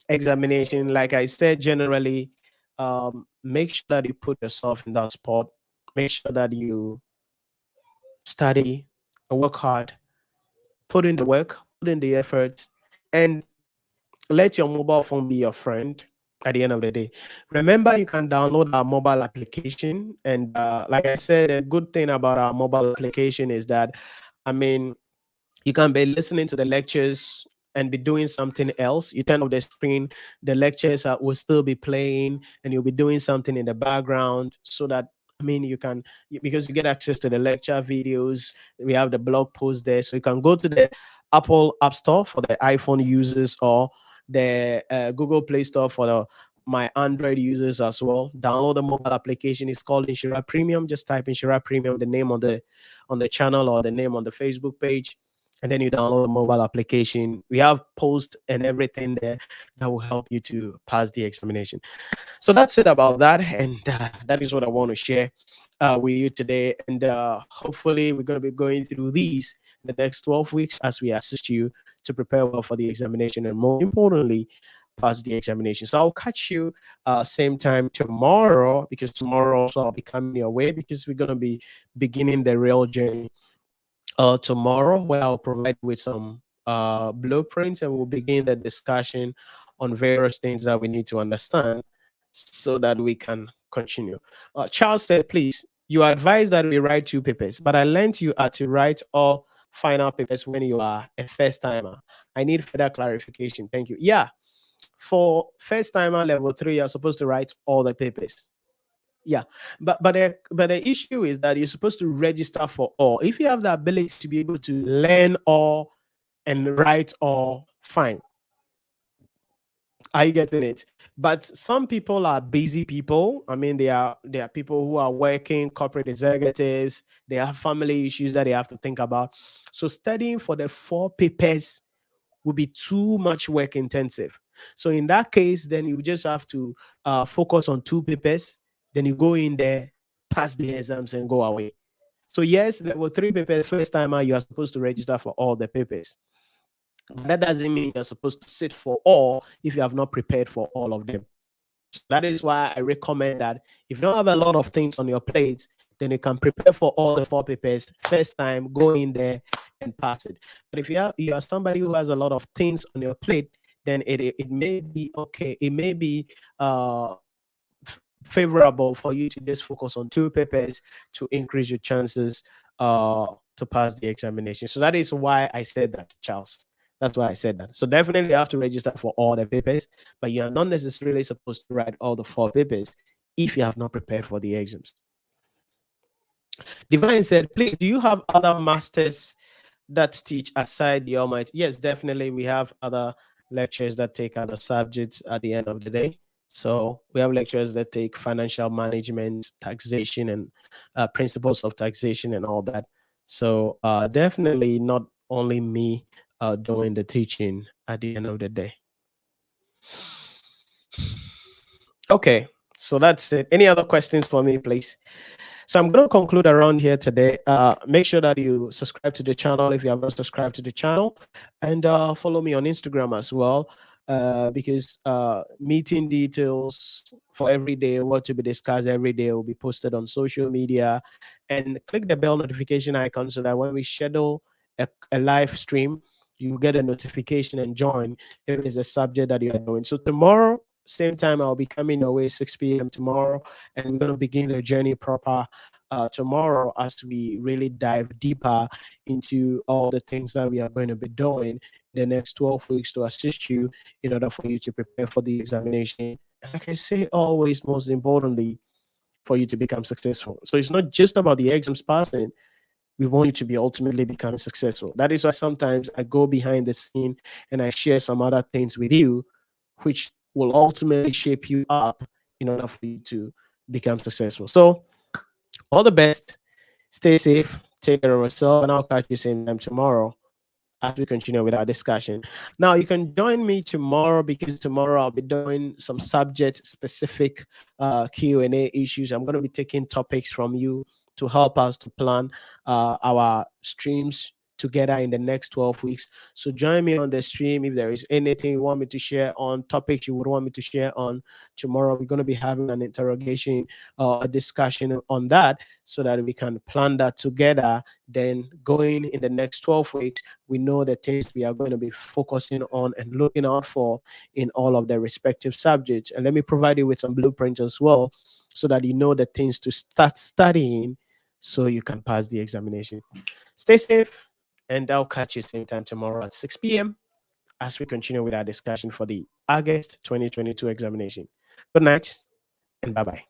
examination. Like I said, generally, make sure that you put yourself in that spot. Make sure that you study, work hard, put in the work, put in the effort, and let your mobile phone be your friend at the end of the day. Remember, you can download our mobile application. And like I said, a good thing about our mobile application is that, I mean, you can be listening to the lectures and be doing something else. You turn off the screen, the lectures will still be playing, and you'll be doing something in the background so that, I mean, because you get access to the lecture videos. We have the blog post there. So you can go to the Apple App Store for the iPhone users, or the Google Play Store for my Android users as well. Download the mobile application. It's called Nhyira Premium. Just type Nhyira Premium, the name on the channel or the name on the Facebook page, and then you download the mobile application. We have posts and everything there that will help you to pass the examination. So that's it about that, and that is what I want to share with you today. And hopefully, we're going to be going through these in the next 12 weeks as we assist you to prepare well for the examination, and more importantly, pass the examination. So I'll catch you same time tomorrow, because tomorrow also I'll be coming your way, because we're going to be beginning the real journey tomorrow, where I'll provide you with some blueprints, and we'll begin the discussion on various things that we need to understand so that we can continue. Charles said, please, you advise that we write 2 papers, but I learned you are to write all final papers when you are a first timer. I need further clarification. Thank you. Yeah, for first timer level 3, you're supposed to write all the papers. Yeah, but the issue is that you're supposed to register for all. If you have the ability to be able to learn all and write all, fine. Are you getting it? But some people are busy people. I mean, they are people who are working, corporate executives. They have family issues that they have to think about. So studying for the 4 papers will be too much work intensive. So in that case, then you just have to focus on 2 papers. Then you go in there, pass the exams, and go away. So yes, there were 3 papers. First timer, you are supposed to register for all the papers. But that doesn't mean you're supposed to sit for all if you have not prepared for all of them. So that is why I recommend that if you don't have a lot of things on your plate, then you can prepare for all the 4 papers first time, go in there and pass it. But if you are somebody who has a lot of things on your plate, then it may be okay. It may be favorable for you to just focus on 2 papers to increase your chances to pass the examination. So that is why I said that, Charles. That's why I said that. So definitely you have to register for all the papers, but you are not necessarily supposed to write all the 4 papers if you have not prepared for the exams. Divine said, please, do you have other masters that teach aside the Almighty? Yes, definitely. We have other lectures that take other subjects at the end of the day. So we have lecturers that take financial management, taxation, and principles of taxation and all that. So definitely not only me doing the teaching at the end of the day. Okay, so that's it. Any other questions for me, please? So I'm going to conclude around here today. Make sure that you subscribe to the channel if you have not subscribed to the channel, and follow me on Instagram as well, because meeting details for every day, what to be discussed every day, will be posted on social media. And click the bell notification icon so that when we schedule a live stream, you get a notification and join if it is a subject that you are doing. So tomorrow, same time, I'll be coming away 6 p.m. tomorrow, and we're going to begin the journey proper tomorrow as we really dive deeper into all the things that we are going to be doing the next 12 weeks to assist you in order for you to prepare for the examination. And like I say, always, most importantly, for you to become successful. So it's not just about the exams passing. We want you to be ultimately becoming successful. That is why sometimes I go behind the scene and I share some other things with you, which will ultimately shape you up in order for you to become successful. So, all the best. Stay safe. Take care of yourself. And I'll catch you same time tomorrow as we continue with our discussion. Now, you can join me tomorrow because tomorrow I'll be doing some subject specific Q&A issues. I'm going to be taking topics from you to help us to plan our streams together in the next 12 weeks. So join me on the stream. If there is anything you want me to share on, topics you would want me to share on, tomorrow we're going to be having an interrogation, a discussion on that, so that we can plan that together. Then going in the next 12 weeks, we know the things we are going to be focusing on and looking out for in all of the respective subjects. And let me provide you with some blueprints as well, so that you know the things to start studying so you can pass the examination. Stay safe, and I'll catch you same time tomorrow at 6 p.m. as we continue with our discussion for the August 2022 examination. Good night, and bye-bye.